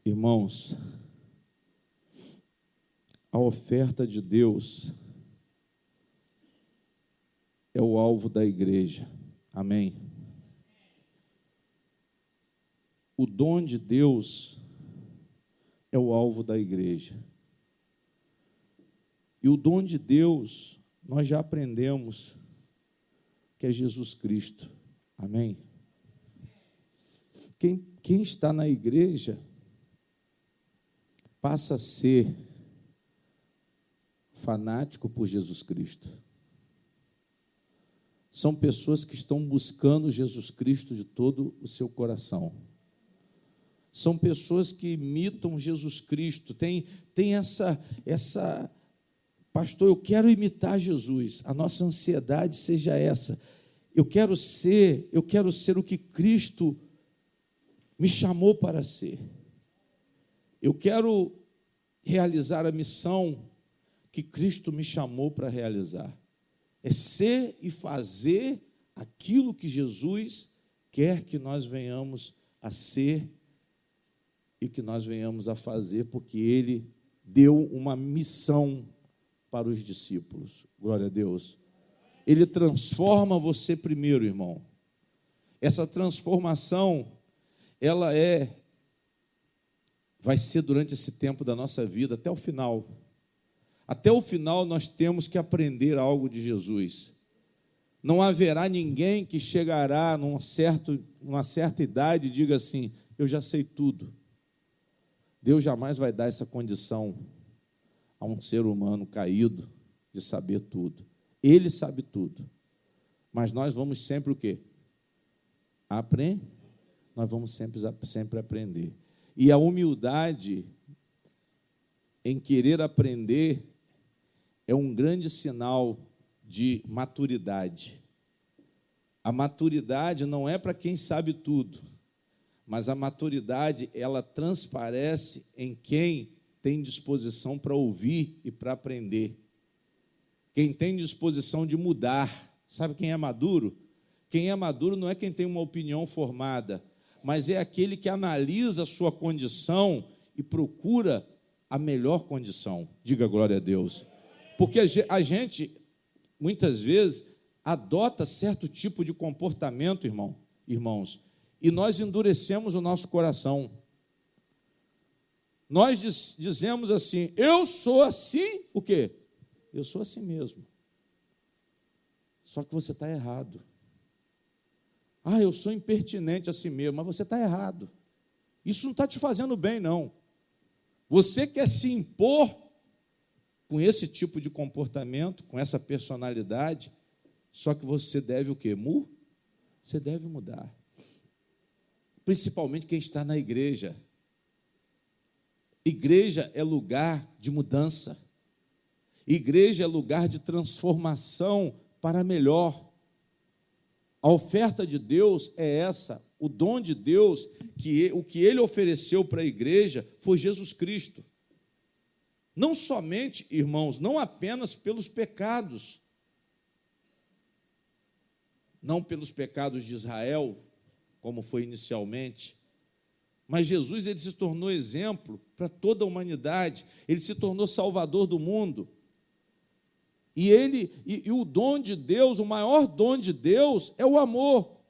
Irmãos, a oferta de Deus é o alvo da igreja. Amém? O dom de Deus é o alvo da igreja. E o dom de Deus, nós já aprendemos que é Jesus Cristo. Amém? Quem está na igreja passa a ser fanático por Jesus Cristo. São pessoas que estão buscando Jesus Cristo de todo o seu coração. São pessoas que imitam Jesus Cristo. Tem essa, pastor, eu quero imitar Jesus. A nossa ansiedade seja essa. Eu quero ser o que Cristo me chamou para ser. Eu quero realizar a missão que Cristo me chamou para realizar. É ser e fazer aquilo que Jesus quer que nós venhamos a ser e que nós venhamos a fazer, porque Ele deu uma missão para os discípulos. Glória a Deus. Ele transforma você primeiro, irmão. Essa transformação, ela vai ser durante esse tempo da nossa vida, até o final. Até o final nós temos que aprender algo de Jesus. Não haverá ninguém que chegará numa certa idade e diga assim, eu já sei tudo. Deus jamais vai dar essa condição a um ser humano caído de saber tudo. Ele sabe tudo. Mas nós vamos sempre o quê? Aprender. Nós vamos sempre aprender. E a humildade em querer aprender é um grande sinal de maturidade. A maturidade não é para quem sabe tudo, mas a maturidade, ela transparece em quem tem disposição para ouvir e para aprender. Quem tem disposição de mudar. Sabe quem é maduro? Quem é maduro não é quem tem uma opinião formada, mas é aquele que analisa a sua condição e procura a melhor condição. Diga glória a Deus. Porque a gente, muitas vezes, adota certo tipo de comportamento, irmãos, e nós endurecemos o nosso coração. Nós dizemos assim, eu sou assim, o quê? Eu sou assim mesmo. Só que você está errado. Eu sou impertinente assim mesmo, mas você está errado. Isso não está te fazendo bem, não. Você quer se impor com esse tipo de comportamento, com essa personalidade, só que você deve o quê? Você deve mudar. Principalmente quem está na igreja. Igreja é lugar de mudança. Igreja é lugar de transformação para melhor. A oferta de Deus é essa. O dom de Deus, o que Ele ofereceu para a igreja, foi Jesus Cristo. Não somente, irmãos, não apenas pelos pecados. Não pelos pecados de Israel, como foi inicialmente, mas Jesus, ele se tornou exemplo para toda a humanidade. Ele se tornou salvador do mundo. E o dom de Deus, o maior dom de Deus é o amor.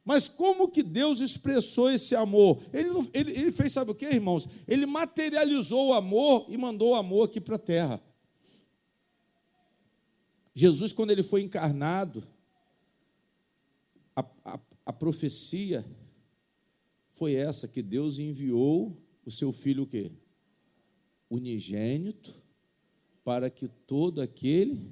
Mas como que Deus expressou esse amor? Ele fez, sabe o que, irmãos? Ele materializou o amor e mandou o amor aqui para a terra. Jesus, quando ele foi encarnado, a profecia foi essa, que Deus enviou o seu Filho o quê? Unigênito, para que todo aquele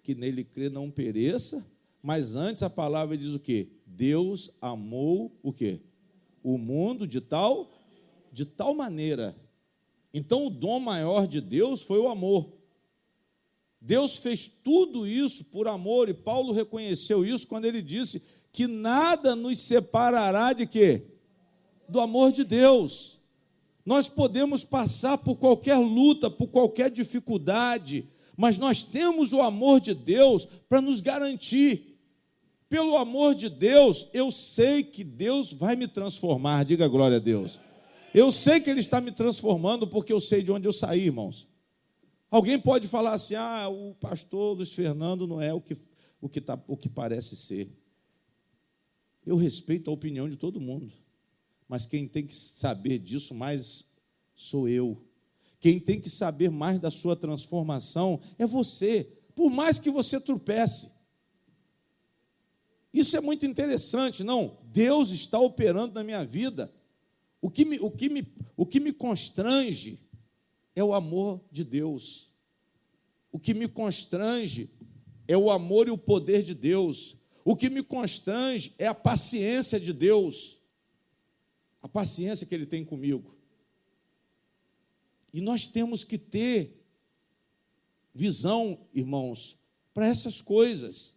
que nele crê não pereça, mas antes a palavra diz o quê? Deus amou o quê? O mundo de tal maneira. Então o dom maior de Deus foi o amor. Deus fez tudo isso por amor, e Paulo reconheceu isso quando ele disse que nada nos separará de quê? Do amor de Deus. Nós podemos passar por qualquer luta, por qualquer dificuldade, mas nós temos o amor de Deus para nos garantir. Pelo amor de Deus, eu sei que Deus vai me transformar. Diga glória a Deus. Eu sei que Ele está me transformando porque eu sei de onde eu saí, irmãos. Alguém pode falar assim, o pastor Luiz Fernando não é o que parece ser. Eu respeito a opinião de todo mundo, mas quem tem que saber disso mais sou eu. Quem tem que saber mais da sua transformação é você, por mais que você tropece. Isso é muito interessante, não? Deus está operando na minha vida. O que me constrange é o amor de Deus. O que me constrange é o amor e o poder de Deus. O que me constrange é a paciência de Deus. A paciência que Ele tem comigo. E nós temos que ter visão, irmãos, para essas coisas.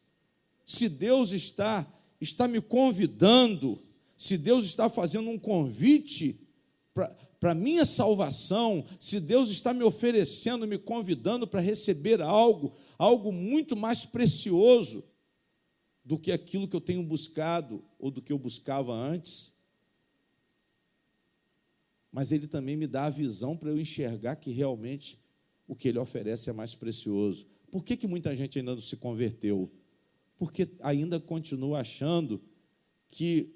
Se Deus está me convidando, se Deus está fazendo um convite para a minha salvação, se Deus está me oferecendo, me convidando para receber algo muito mais precioso do que aquilo que eu tenho buscado ou do que eu buscava antes, mas Ele também me dá a visão para eu enxergar que realmente o que Ele oferece é mais precioso. Por que muita gente ainda não se converteu? Porque ainda continua achando que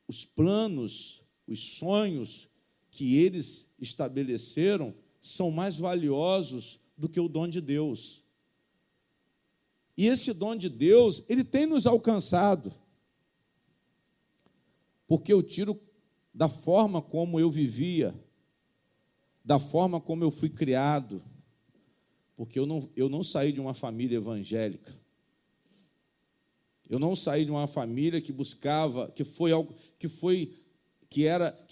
os planos, os sonhos que eles estabeleceram são mais valiosos do que o dom de Deus. E esse dom de Deus, ele tem nos alcançado. Porque eu tiro da forma como eu vivia, da forma como eu fui criado, porque eu não saí de uma família evangélica. Eu não saí de uma família que buscava, que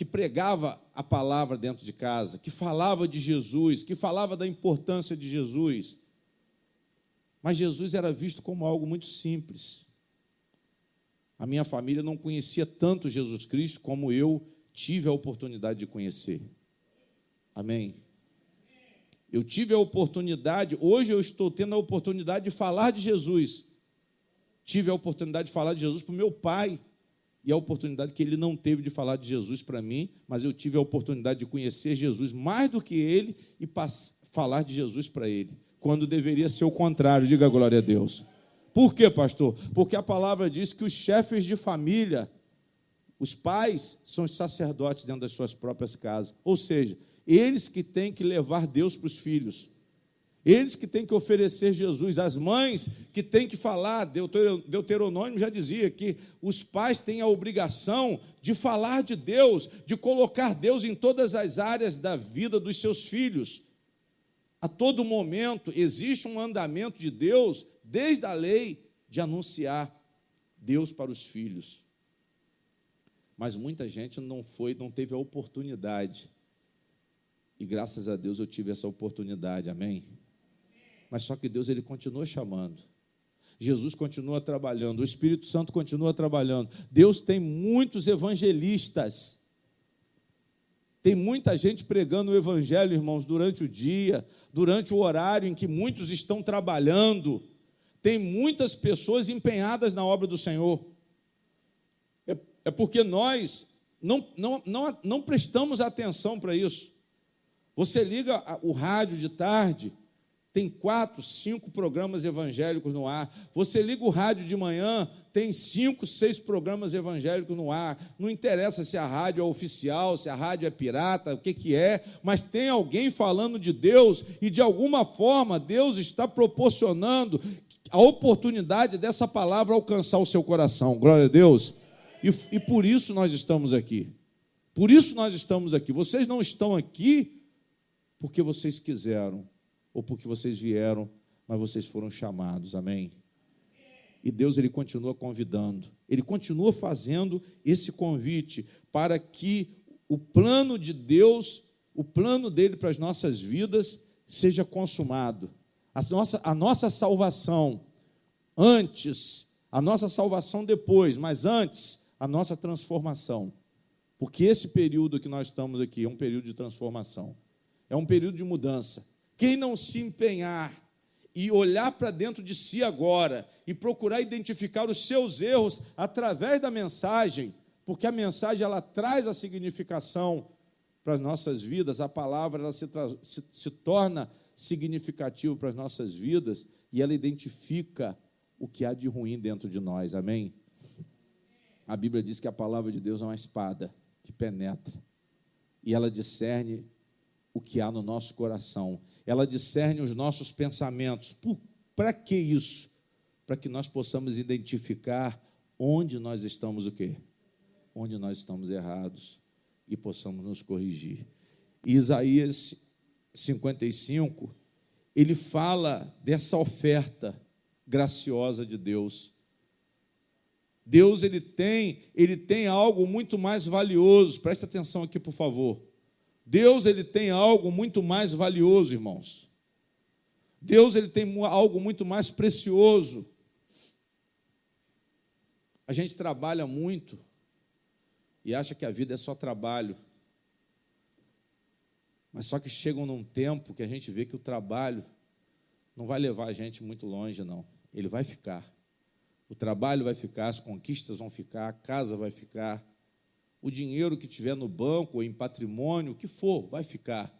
pregava a palavra dentro de casa, que falava de Jesus, que falava da importância de Jesus. Mas Jesus era visto como algo muito simples. A minha família não conhecia tanto Jesus Cristo como eu tive a oportunidade de conhecer. Amém? Eu tive a oportunidade, hoje eu estou tendo a oportunidade de falar de Jesus. Tive a oportunidade de falar de Jesus para o meu pai, e a oportunidade que ele não teve de falar de Jesus para mim, mas eu tive a oportunidade de conhecer Jesus mais do que ele e falar de Jesus para ele, quando deveria ser o contrário. Diga glória a Deus. Por quê, pastor? Porque a palavra diz que os chefes de família, os pais, são os sacerdotes dentro das suas próprias casas, ou seja, eles que têm que levar Deus para os filhos. Eles que têm que oferecer Jesus, as mães que têm que falar. Deuteronômio já dizia que os pais têm a obrigação de falar de Deus, de colocar Deus em todas as áreas da vida dos seus filhos. A todo momento existe um mandamento de Deus, desde a lei, de anunciar Deus para os filhos. Mas muita gente não teve a oportunidade. E graças a Deus eu tive essa oportunidade, amém? Mas só que Deus, Ele continua chamando. Jesus continua trabalhando, o Espírito Santo continua trabalhando. Deus tem muitos evangelistas. Tem muita gente pregando o Evangelho, irmãos, durante o dia, durante o horário em que muitos estão trabalhando. Tem muitas pessoas empenhadas na obra do Senhor. É porque nós não prestamos atenção para isso. Você liga o rádio de tarde, tem 4, 5 programas evangélicos no ar. Você liga o rádio de manhã, tem 5, 6 programas evangélicos no ar. Não interessa se a rádio é oficial, se a rádio é pirata, o que é, mas tem alguém falando de Deus e, de alguma forma, Deus está proporcionando a oportunidade dessa palavra alcançar o seu coração. Glória a Deus. E por isso nós estamos aqui. Por isso nós estamos aqui. Vocês não estão aqui porque vocês quiseram, ou porque vocês vieram, mas vocês foram chamados, amém? E Deus, Ele continua convidando, Ele continua fazendo esse convite para que o plano de Deus, o plano dEle para as nossas vidas seja consumado. A nossa salvação antes, a nossa salvação depois, mas antes, a nossa transformação. Porque esse período que nós estamos aqui é um período de transformação, é um período de mudança. Quem não se empenhar e olhar para dentro de si agora e procurar identificar os seus erros através da mensagem, porque a mensagem ela traz a significação para as nossas vidas, a palavra ela se torna significativa para as nossas vidas e ela identifica o que há de ruim dentro de nós, amém? A Bíblia diz que a palavra de Deus é uma espada que penetra e ela discerne o que há no nosso coração, ela discerne os nossos pensamentos. Para que isso? Para que nós possamos identificar onde nós estamos o quê? Onde nós estamos errados e possamos nos corrigir. E Isaías 55, ele fala dessa oferta graciosa de Deus. Deus ele tem algo muito mais valioso. Presta atenção aqui, por favor. Deus ele tem algo muito mais valioso, irmãos. Deus ele tem algo muito mais precioso. A gente trabalha muito e acha que a vida é só trabalho. Mas só que chega num tempo que a gente vê que o trabalho não vai levar a gente muito longe, não. Ele vai ficar. O trabalho vai ficar, as conquistas vão ficar, a casa vai ficar, o dinheiro que tiver no banco ou em patrimônio, o que for, vai ficar.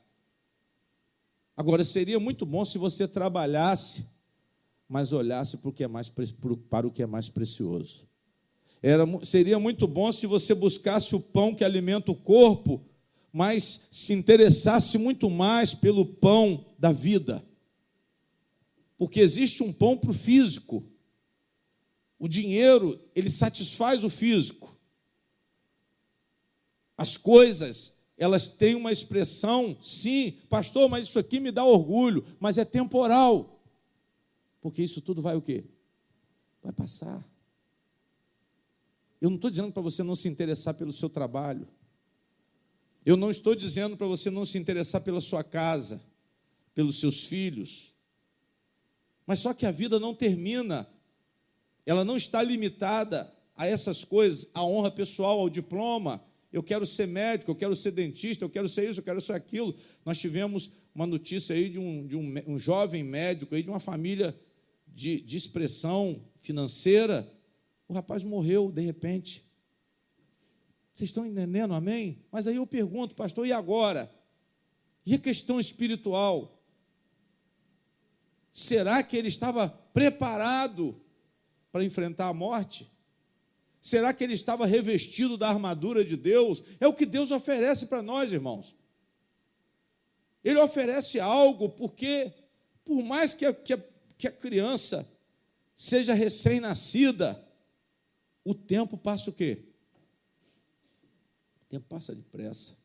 Agora, seria muito bom se você trabalhasse, mas olhasse para o que é mais precioso. Seria muito bom se você buscasse o pão que alimenta o corpo, mas se interessasse muito mais pelo pão da vida. Porque existe um pão para o físico. O dinheiro, ele satisfaz o físico. As coisas, elas têm uma expressão, sim, pastor, mas isso aqui me dá orgulho, mas é temporal. Porque isso tudo vai o quê? Vai passar. Eu não estou dizendo para você não se interessar pelo seu trabalho. Eu não estou dizendo para você não se interessar pela sua casa, pelos seus filhos. Mas só que a vida não termina. Ela não está limitada a essas coisas, à honra pessoal, ao diploma. Eu quero ser médico, eu quero ser dentista, eu quero ser isso, eu quero ser aquilo. Nós tivemos uma notícia aí de um jovem médico, aí de uma família de expressão financeira. O rapaz morreu de repente. Vocês estão entendendo, amém? Mas aí eu pergunto, pastor, e agora? E a questão espiritual? Será que ele estava preparado para enfrentar a morte? Será que ele estava revestido da armadura de Deus? É o que Deus oferece para nós, irmãos. Ele oferece algo porque, por mais que a criança seja recém-nascida, o tempo passa o quê? O tempo passa depressa.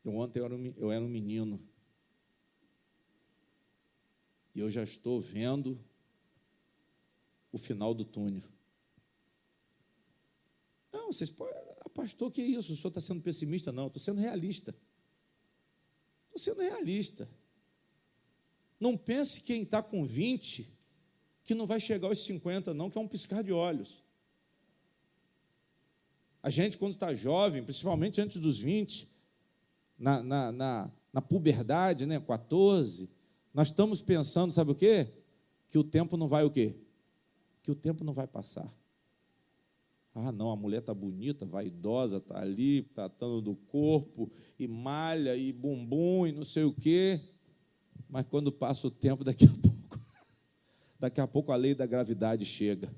Ontem eu era um menino. E eu já estou vendo o final do túnel. Não, vocês podem... pastor, que isso? O senhor está sendo pessimista? Não, estou sendo realista. Estou sendo realista. Não pense quem está com 20 que não vai chegar aos 50, não, que é um piscar de olhos. A gente, quando está jovem, principalmente antes dos 20, na puberdade, né, 14, nós estamos pensando, sabe o quê? Que o tempo não vai o quê? Que o tempo não vai passar. Ah, não, a mulher está bonita, vaidosa, está ali, tratando do corpo, e malha, e bumbum, e não sei o quê. Mas quando passa o tempo, daqui a pouco a lei da gravidade chega.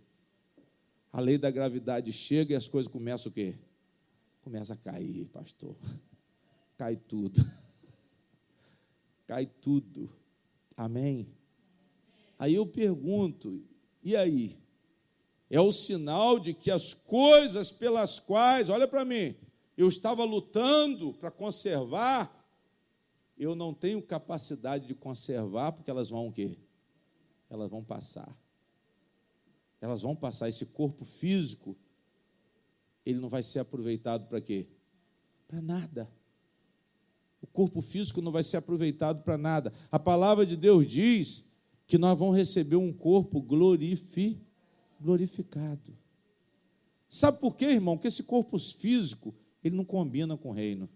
A lei da gravidade chega e as coisas começam o quê? Começa a cair, pastor. Cai tudo. Cai tudo. Amém? Aí eu pergunto, e aí? É o sinal de que as coisas pelas quais, olha para mim, eu estava lutando para conservar, eu não tenho capacidade de conservar, porque elas vão o quê? Elas vão passar. Elas vão passar. Esse corpo físico, ele não vai ser aproveitado para quê? Para nada. O corpo físico não vai ser aproveitado para nada. A palavra de Deus diz que nós vamos receber um corpo glorificado. Sabe por quê, irmão? Porque esse corpo físico, ele não combina com o reino.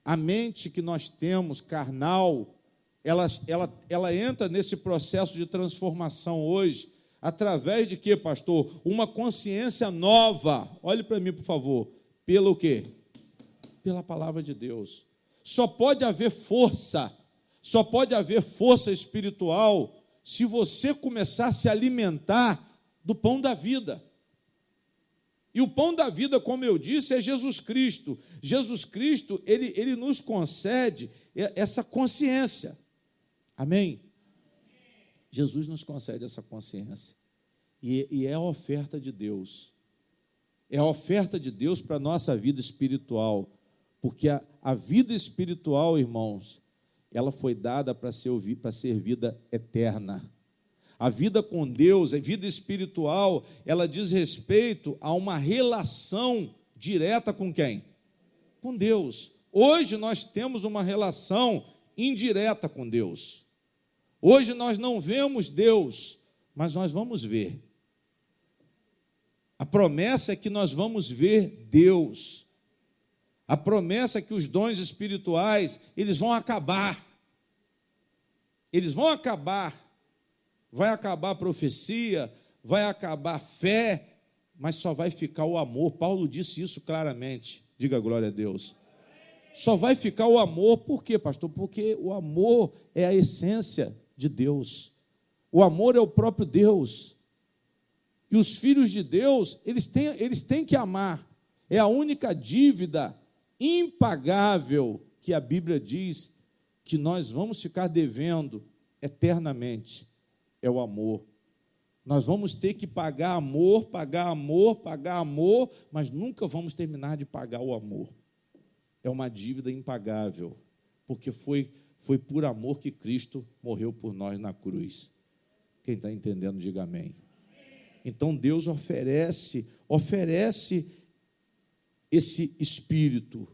A mente que nós temos, carnal, ela entra nesse processo de transformação hoje, através de quê, pastor? Uma consciência nova. Olhe para mim, por favor. pelo quê? Pela palavra de Deus. Só pode haver força espiritual se você começar a se alimentar do pão da vida. E o pão da vida, como eu disse, é Jesus Cristo. Jesus Cristo, ele nos concede essa consciência. Amém? Jesus nos concede essa consciência. E é a oferta de Deus. É a oferta de Deus para a nossa vida espiritual. Porque a vida espiritual, irmãos, ela foi dada para ser vida eterna. A vida com Deus, a vida espiritual, ela diz respeito a uma relação direta com quem? Com Deus. Hoje nós temos uma relação indireta com Deus. Hoje nós não vemos Deus, mas nós vamos ver. A promessa é que nós vamos ver Deus. A promessa é que os dons espirituais, eles vão acabar. Eles vão acabar. Vai acabar a profecia, vai acabar a fé, mas só vai ficar o amor. Paulo disse isso claramente. Diga glória a Deus. Só vai ficar o amor. Por quê, pastor? Porque o amor é a essência de Deus. O amor é o próprio Deus. E os filhos de Deus, eles têm que amar. É a única dívida impagável que a Bíblia diz que nós vamos ficar devendo eternamente. É o amor. Nós vamos ter que pagar amor, mas nunca vamos terminar de pagar o amor. É uma dívida impagável, porque foi por amor que Cristo morreu por nós na cruz. Quem está entendendo, diga amém. Então Deus oferece esse Espírito.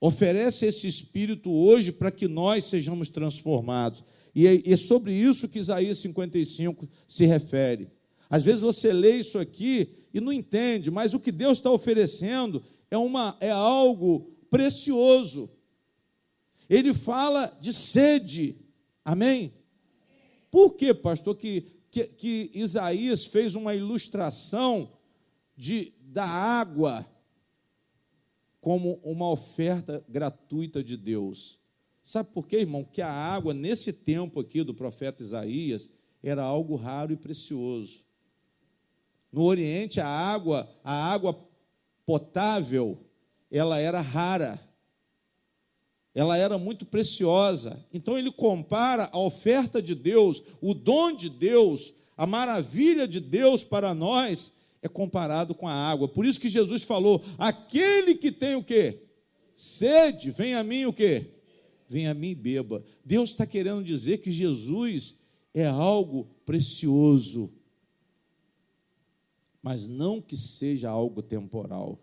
Oferece esse Espírito hoje para que nós sejamos transformados. E é sobre isso que Isaías 55 se refere. Às vezes você lê isso aqui e não entende, mas o que Deus está oferecendo é algo precioso. Ele fala de sede. Amém? Por que, pastor, que Isaías fez uma ilustração da água como uma oferta gratuita de Deus? Sabe por quê, irmão? Que a água, nesse tempo aqui do profeta Isaías, era algo raro e precioso. No Oriente, a água potável, ela era rara. Ela era muito preciosa. Então, ele compara a oferta de Deus, o dom de Deus, a maravilha de Deus para nós, é comparado com a água. Por isso que Jesus falou, aquele que tem o quê? Sede, vem a mim o quê? Venha a mim e beba. Deus está querendo dizer que Jesus é algo precioso, mas não que seja algo temporal.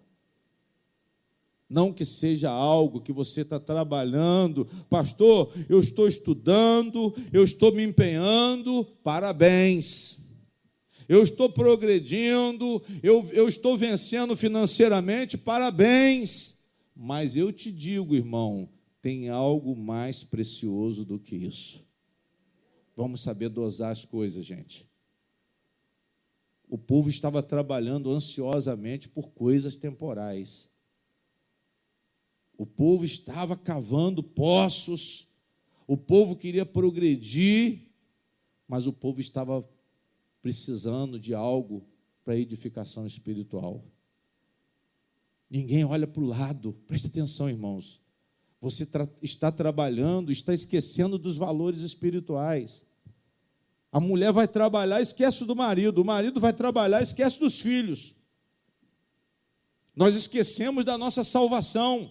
Não que seja algo que você está trabalhando. Pastor, eu estou estudando, eu estou me empenhando, parabéns. Eu estou progredindo, eu estou vencendo financeiramente, parabéns. Mas eu te digo, irmão, tem algo mais precioso do que isso. Vamos saber dosar as coisas, gente. O povo estava trabalhando ansiosamente por coisas temporais. O povo estava cavando poços. O povo queria progredir, mas o povo estava precisando de algo para edificação espiritual. Ninguém olha para o lado. Preste atenção, irmãos. Você está trabalhando, está esquecendo dos valores espirituais. A mulher vai trabalhar, esquece do marido. O marido vai trabalhar, esquece dos filhos. Nós esquecemos da nossa salvação.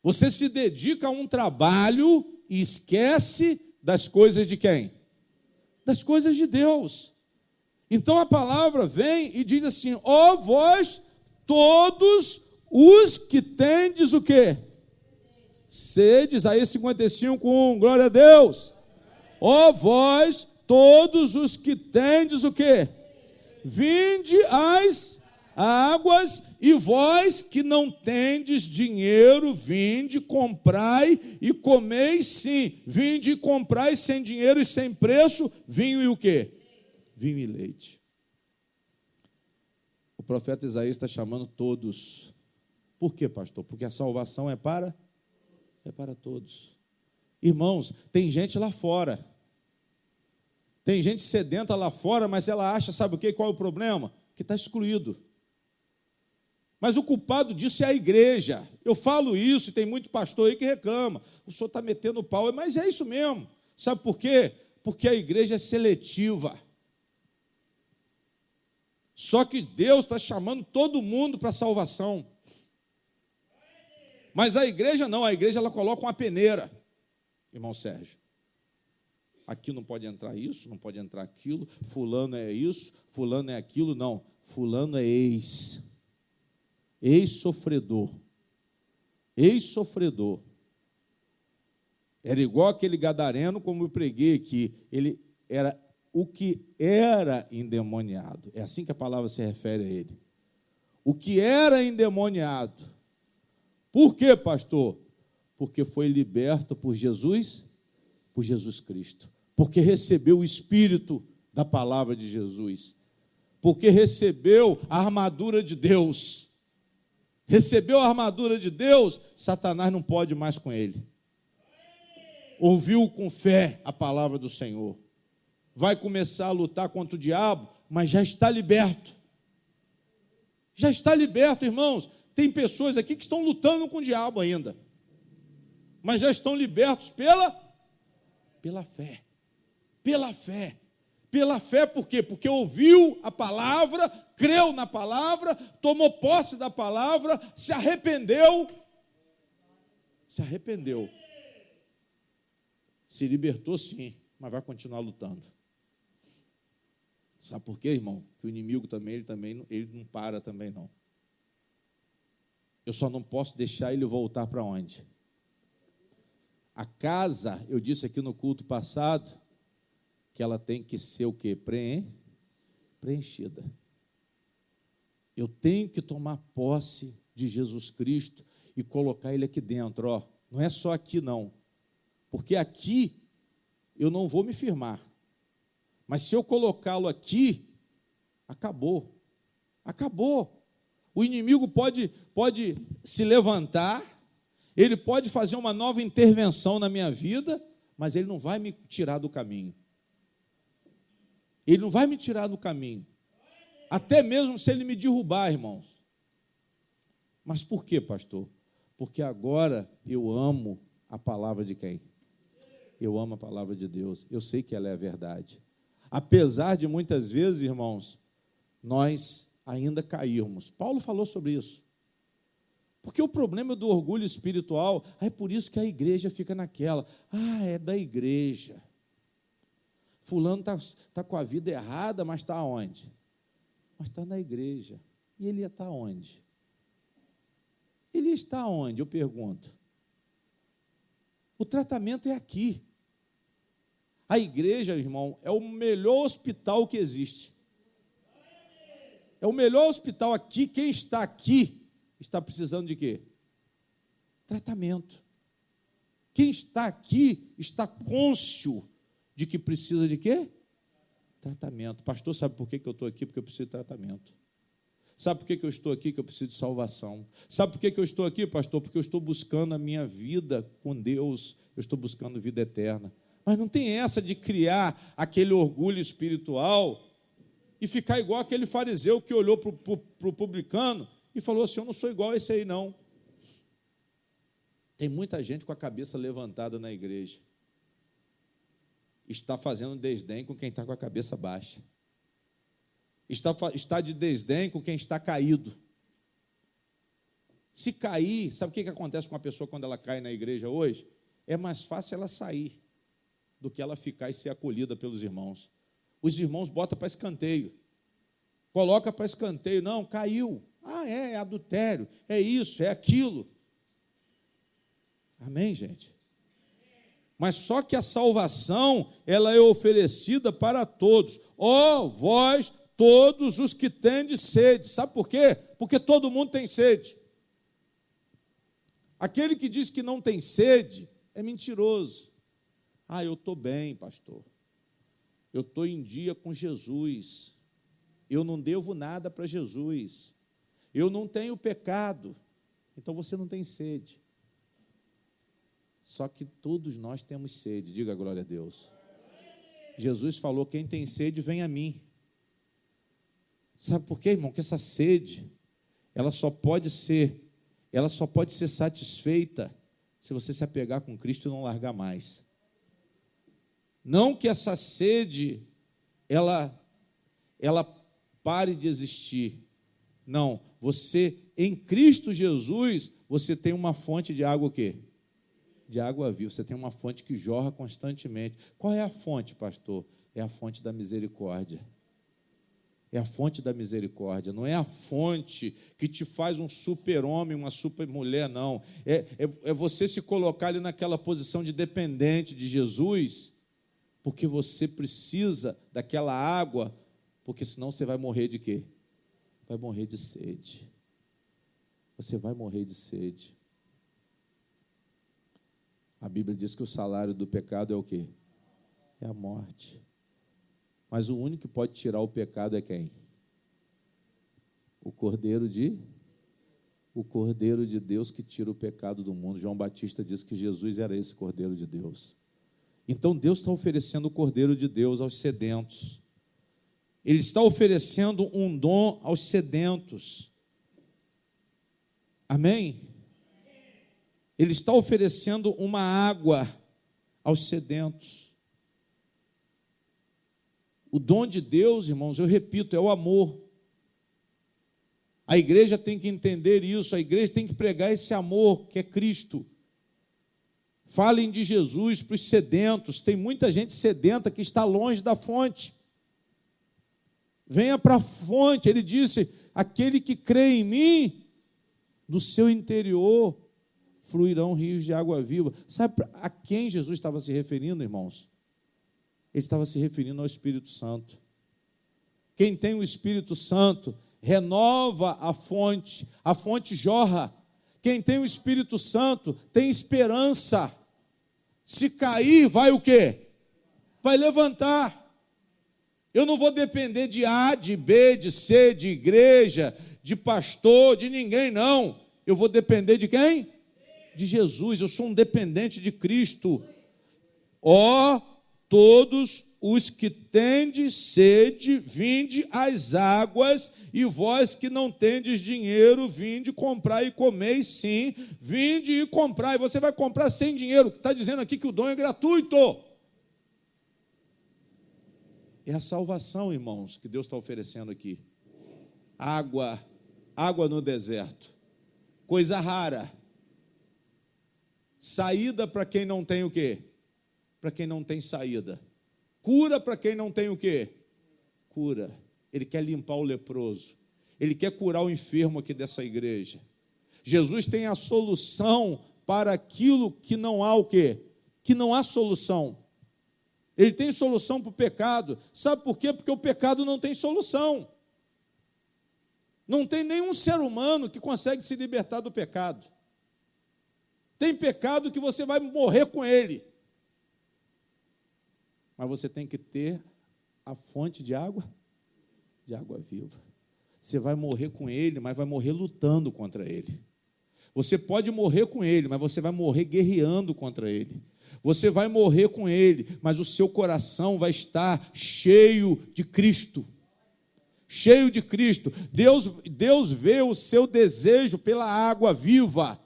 Você se dedica a um trabalho e esquece das coisas de quem? Das coisas de Deus. Então a palavra vem e diz assim, ó vós todos os que tendes o quê? Sede, Isaías 55:1, glória a Deus. Ó vós todos os que tendes o quê? Vinde às águas, e vós que não tendes dinheiro, vinde, comprai e comeis sim. Vinde e comprai sem dinheiro e sem preço, vinho e o quê? Vinho e leite. O profeta Isaías está chamando todos. Por quê, pastor? Porque a salvação é para todos. Irmãos, tem gente lá fora. Tem gente sedenta lá fora, mas ela acha, sabe o quê? Qual é o problema? Que está excluído. Mas o culpado disso é a igreja. Eu falo isso e tem muito pastor aí que reclama. O senhor está metendo o pau, mas é isso mesmo. Sabe por quê? Porque a igreja é seletiva. Só que Deus está chamando todo mundo para a salvação. Mas a igreja não, a igreja ela coloca uma peneira. Irmão Sérgio, aqui não pode entrar isso, não pode entrar aquilo, fulano é isso, fulano é aquilo, não. Fulano é ex-sofredor. Ex-sofredor. Era igual aquele gadareno, como eu preguei aqui, ele era o que era endemoniado. É assim que a palavra se refere a ele. O que era endemoniado. Por quê, pastor? Porque foi liberto por Jesus Cristo. Porque recebeu o Espírito da palavra de Jesus. Porque recebeu a armadura de Deus. Recebeu a armadura de Deus, Satanás não pode mais com ele. Ouviu com fé a palavra do Senhor. Vai começar a lutar contra o diabo, mas já está liberto. Já está liberto, irmãos. Tem pessoas aqui que estão lutando com o diabo ainda, mas já estão libertos pela fé. Pela fé. Pela fé, por quê? Porque ouviu a palavra, creu na palavra, tomou posse da palavra, se arrependeu. Se libertou, sim, mas vai continuar lutando. Sabe por quê, irmão? Que o inimigo também, ele não para também, não. Eu só não posso deixar ele voltar para onde? A casa, eu disse aqui no culto passado, que ela tem que ser o quê? Preenchida. Eu tenho que tomar posse de Jesus Cristo e colocar ele aqui dentro, ó. Não é só aqui, não. Porque aqui eu não vou me firmar. Mas se eu colocá-lo aqui, acabou. Acabou. O inimigo pode se levantar, ele pode fazer uma nova intervenção na minha vida, mas ele não vai me tirar do caminho. Ele não vai me tirar do caminho. Até mesmo se ele me derrubar, irmãos. Mas por quê, pastor? Porque agora eu amo a palavra de quem? Eu amo a palavra de Deus. Eu sei que ela é a verdade. Apesar de muitas vezes, irmãos, nós ainda cairmos. Paulo falou sobre isso. Porque o problema do orgulho espiritual, é por isso que a igreja fica naquela. É da igreja. Fulano está com a vida errada, mas está onde? Mas está na igreja. E ele está onde? Ele está onde, eu pergunto? O tratamento é aqui. A igreja, irmão, é o melhor hospital que existe. É o melhor hospital aqui. Quem está aqui está precisando de quê? Tratamento. Quem está aqui está cônscio de que precisa de quê? Tratamento. Pastor, sabe por que eu estou aqui? Porque eu preciso de tratamento. Sabe por que eu estou aqui? Que eu preciso de salvação. Sabe por que eu estou aqui, pastor? Porque eu estou buscando a minha vida com Deus. Eu estou buscando vida eterna. Mas não tem essa de criar aquele orgulho espiritual e ficar igual aquele fariseu que olhou para o publicano e falou assim, eu não sou igual a esse aí, não. Tem muita gente com a cabeça levantada na igreja. Está fazendo desdém com quem está com a cabeça baixa. Está de desdém com quem está caído. Se cair, sabe o que acontece com uma pessoa quando ela cai na igreja hoje? É mais fácil ela sair do que ela ficar e ser acolhida pelos irmãos. Os irmãos botam para escanteio. Coloca para escanteio. Não, caiu. É adultério. É isso, é aquilo. Amém, gente? Mas só que a salvação, ela é oferecida para todos. Ó, vós, todos os que tendes sede. Sabe por quê? Porque todo mundo tem sede. Aquele que diz que não tem sede é mentiroso. Eu estou bem, pastor. Eu estou em dia com Jesus. eu não devo nada para Jesus, eu não tenho pecado, então você não tem sede. Só que todos nós temos sede, diga glória a Deus. Jesus falou, quem tem sede, vem a mim. Sabe por quê, irmão? Que essa sede, ela só pode ser satisfeita se você se apegar com Cristo e não largar mais. Não que essa sede, ela pare de existir. Não, você, em Cristo Jesus, você tem uma fonte de água o quê? De água viva, você tem uma fonte que jorra constantemente. Qual é a fonte, pastor? É a fonte da misericórdia. É a fonte da misericórdia, não é a fonte que te faz um super-homem, uma super-mulher, não. É você se colocar ali naquela posição de dependente de Jesus, porque você precisa daquela água, porque senão você vai morrer de quê? Vai morrer de sede. Você vai morrer de sede. A Bíblia diz que o salário do pecado é o quê? É a morte. Mas o único que pode tirar o pecado é quem? O Cordeiro de Deus que tira o pecado do mundo. João Batista disse que Jesus era esse Cordeiro de Deus. Então Deus está oferecendo o Cordeiro de Deus aos sedentos. Ele está oferecendo um dom aos sedentos. Amém? Ele está oferecendo uma água aos sedentos. O dom de Deus, irmãos, eu repito, é o amor. A igreja tem que entender isso, a igreja tem que pregar esse amor que é Cristo. Falem de Jesus para os sedentos, tem muita gente sedenta que está longe da fonte. Venha para a fonte, ele disse, aquele que crê em mim, do seu interior fluirão rios de água viva. Sabe a quem Jesus estava se referindo, irmãos? Ele estava se referindo ao Espírito Santo. Quem tem o Espírito Santo renova a fonte jorra. Quem tem o Espírito Santo tem esperança. Se cair, vai o quê? Vai levantar. Eu não vou depender de A, de B, de C, de igreja, de pastor, de ninguém, não. Eu vou depender de quem? De Jesus. Eu sou um dependente de Cristo. Ó, todos os que tendes sede, vinde às águas, e vós que não tendes dinheiro, vinde comprar e comeis, sim, vinde e comprar. E você vai comprar sem dinheiro. Está dizendo aqui que o dom é gratuito. É a salvação, irmãos, que Deus está oferecendo aqui. Água no deserto. Coisa rara. Saída para quem não tem o quê? Para quem não tem saída. Cura para quem não tem o quê? Cura. Ele quer limpar o leproso. Ele quer curar o enfermo aqui dessa igreja. Jesus tem a solução para aquilo que não há o quê? Que não há solução. Ele tem solução para o pecado. Sabe por quê? Porque o pecado não tem solução. Não tem nenhum ser humano que consegue se libertar do pecado. Tem pecado que você vai morrer com ele. Mas você tem que ter a fonte de água viva. Você vai morrer com ele, mas vai morrer lutando contra ele. Você pode morrer com ele, mas você vai morrer guerreando contra ele. Você vai morrer com ele, mas o seu coração vai estar cheio de Cristo. Cheio de Cristo. Deus vê o seu desejo pela água viva.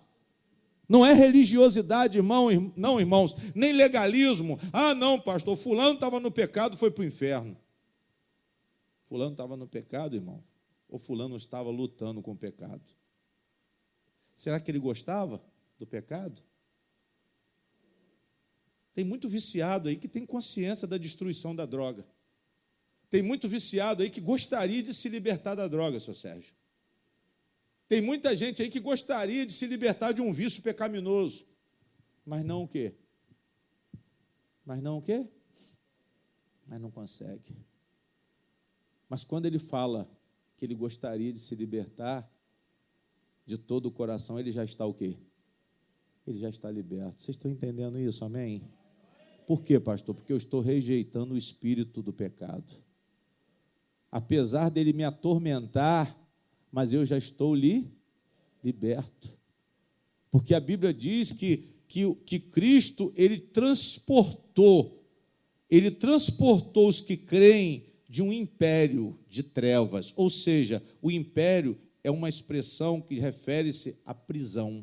Não é religiosidade, não, irmãos, nem legalismo. Ah, não, pastor, fulano estava no pecado, foi para o inferno. Fulano estava no pecado, irmão? Ou fulano estava lutando com o pecado? Será que ele gostava do pecado? Tem muito viciado aí que tem consciência da destruição da droga. Tem muito viciado aí que gostaria de se libertar da droga, seu Sérgio. Tem muita gente aí que gostaria de se libertar de um vício pecaminoso. Mas não o quê? Mas não o quê? Mas não consegue. Mas quando ele fala que ele gostaria de se libertar de todo o coração, ele já está o quê? Ele já está liberto. Vocês estão entendendo isso? Amém? Por quê, pastor? Porque eu estou rejeitando o espírito do pecado. apesar dele me atormentar, mas eu já estou liberto. Porque a Bíblia diz que Cristo, ele transportou os que creem de um império de trevas, ou seja, o império é uma expressão que refere-se à prisão.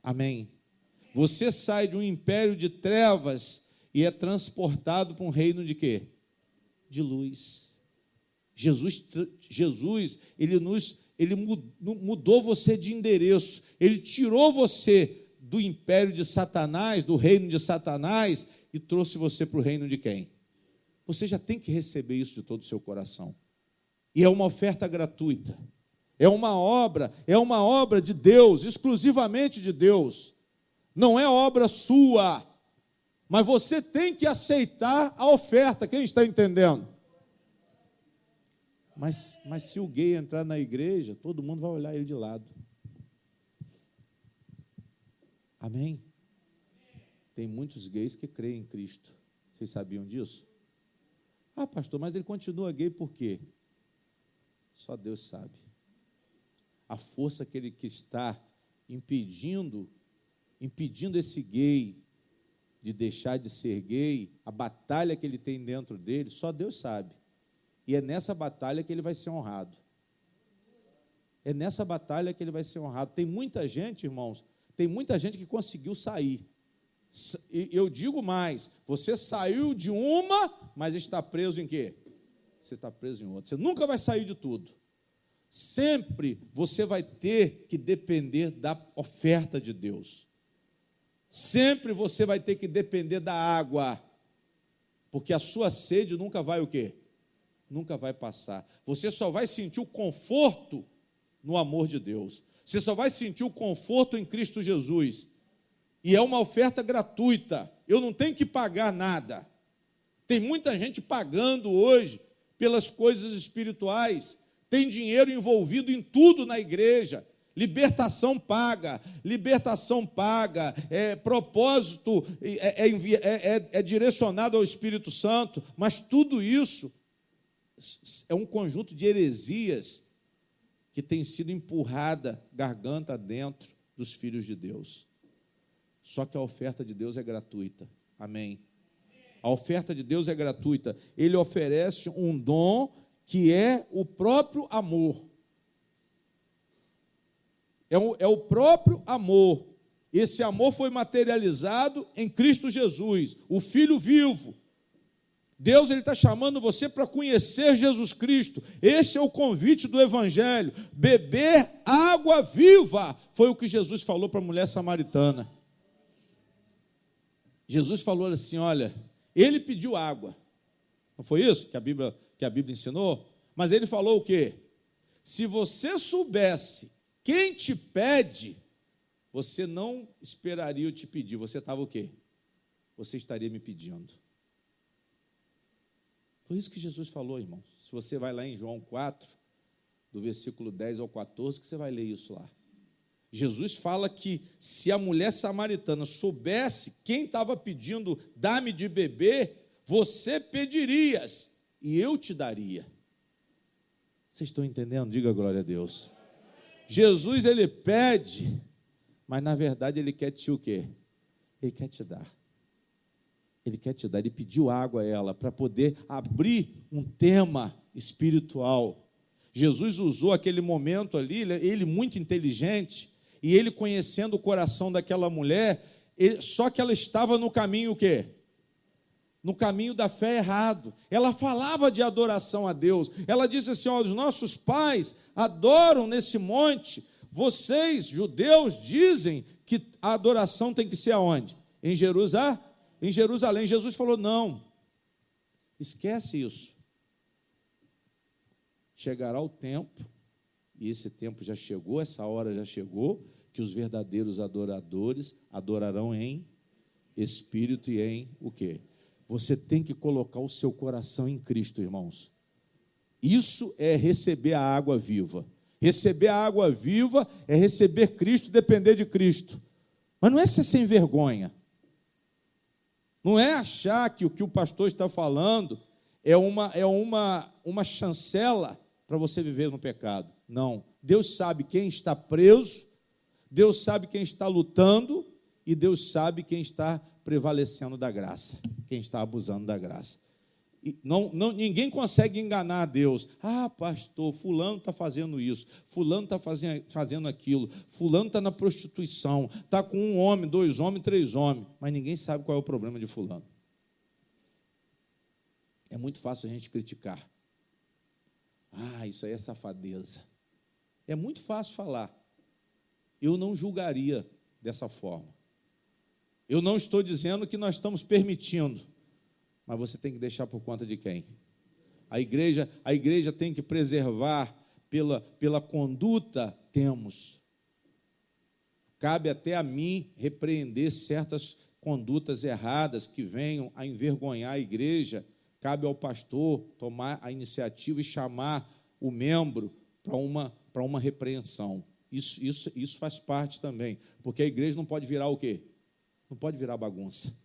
Amém? Você sai de um império de trevas e é transportado para um reino de quê? De luz. Jesus, ele mudou você de endereço, ele tirou você do império de Satanás, do reino de Satanás, e trouxe você para o reino de quem? Você já tem que receber isso de todo o seu coração. E é uma oferta gratuita. É uma obra de Deus, exclusivamente de Deus. Não é obra sua, mas você tem que aceitar a oferta. Quem está entendendo? Mas se o gay entrar na igreja, todo mundo vai olhar ele de lado. Amém? Tem muitos gays que creem em Cristo. Vocês sabiam disso? Ah, pastor, mas ele continua gay por quê? Só Deus sabe. A força que está impedindo esse gay de deixar de ser gay, a batalha que ele tem dentro dele, só Deus sabe. E é nessa batalha que ele vai ser honrado. É nessa batalha que ele vai ser honrado. Tem muita gente, irmãos, que conseguiu sair. Eu digo mais, você saiu de uma, mas está preso em quê? Você está preso em outra. Você nunca vai sair de tudo. Sempre você vai ter que depender da oferta de Deus. Sempre você vai ter que depender da água. Porque a sua sede nunca vai o quê? Nunca vai passar. Você só vai sentir o conforto no amor de Deus. Você só vai sentir o conforto em Cristo Jesus. E é uma oferta gratuita. Eu não tenho que pagar nada. Tem muita gente pagando hoje pelas coisas espirituais. Tem dinheiro envolvido em tudo na igreja. Libertação paga, propósito é direcionado ao Espírito Santo, mas tudo isso é um conjunto de heresias que tem sido empurrada garganta dentro dos filhos de Deus. Só que a oferta de Deus é gratuita. Amém? A oferta de Deus é gratuita. Ele oferece um dom que é o próprio amor. É o próprio amor. Esse amor foi materializado em Cristo Jesus, o Filho vivo. Deus está chamando você para conhecer Jesus Cristo. Esse é o convite do Evangelho. Beber água viva. Foi o que Jesus falou para a mulher samaritana. Jesus falou assim, olha, ele pediu água. Não foi isso que a Bíblia ensinou? Mas ele falou o quê? Se você soubesse quem te pede, você não esperaria eu te pedir. Você estava o quê? Você estaria me pedindo. Foi isso que Jesus falou, irmãos. Se você vai lá em João 4, do versículo 10 ao 14, que você vai ler isso lá. Jesus fala que se a mulher samaritana soubesse quem estava pedindo, dá-me de beber, você pedirias e eu te daria. Vocês estão entendendo? Diga glória a Deus. Jesus, ele pede, mas na verdade ele quer te o quê? Ele quer te dar. Ele quer te dar. Ele pediu água a ela para poder abrir um tema espiritual. Jesus usou aquele momento ali, ele muito inteligente, e ele conhecendo o coração daquela mulher, só que ela estava no caminho o quê? No caminho da fé errado. Ela falava de adoração a Deus. Ela disse assim, ó, os nossos pais adoram nesse monte. Vocês, judeus, dizem que a adoração tem que ser aonde? Em Jerusalém. Em Jerusalém. Jesus falou, não, esquece isso. Chegará o tempo, e esse tempo já chegou, essa hora já chegou, que os verdadeiros adoradores adorarão em espírito e em o quê? Você tem que colocar o seu coração em Cristo, irmãos. Isso é receber a água viva. Receber a água viva é receber Cristo, depender de Cristo. Mas não é ser sem vergonha. Não é achar que o pastor está falando uma chancela para você viver no pecado. Não. Deus sabe quem está preso, Deus sabe quem está lutando e Deus sabe quem está prevalecendo da graça, quem está abusando da graça. E ninguém consegue enganar a Deus. Ah, pastor, fulano está fazendo isso, fulano está fazendo aquilo, fulano está na prostituição, está com 1 homem, 2 homens, 3 homens, mas ninguém sabe qual é o problema de fulano. É muito fácil a gente criticar. Ah, isso aí é safadeza. É muito fácil falar. Eu não julgaria dessa forma. Eu não estou dizendo que nós estamos permitindo, mas você tem que deixar por conta de quem? A igreja tem que preservar pela conduta, temos. Cabe até a mim repreender certas condutas erradas que venham a envergonhar a igreja. Cabe ao pastor tomar a iniciativa e chamar o membro para uma repreensão. Isso faz parte também, porque a igreja não pode virar o quê? Não pode virar bagunça.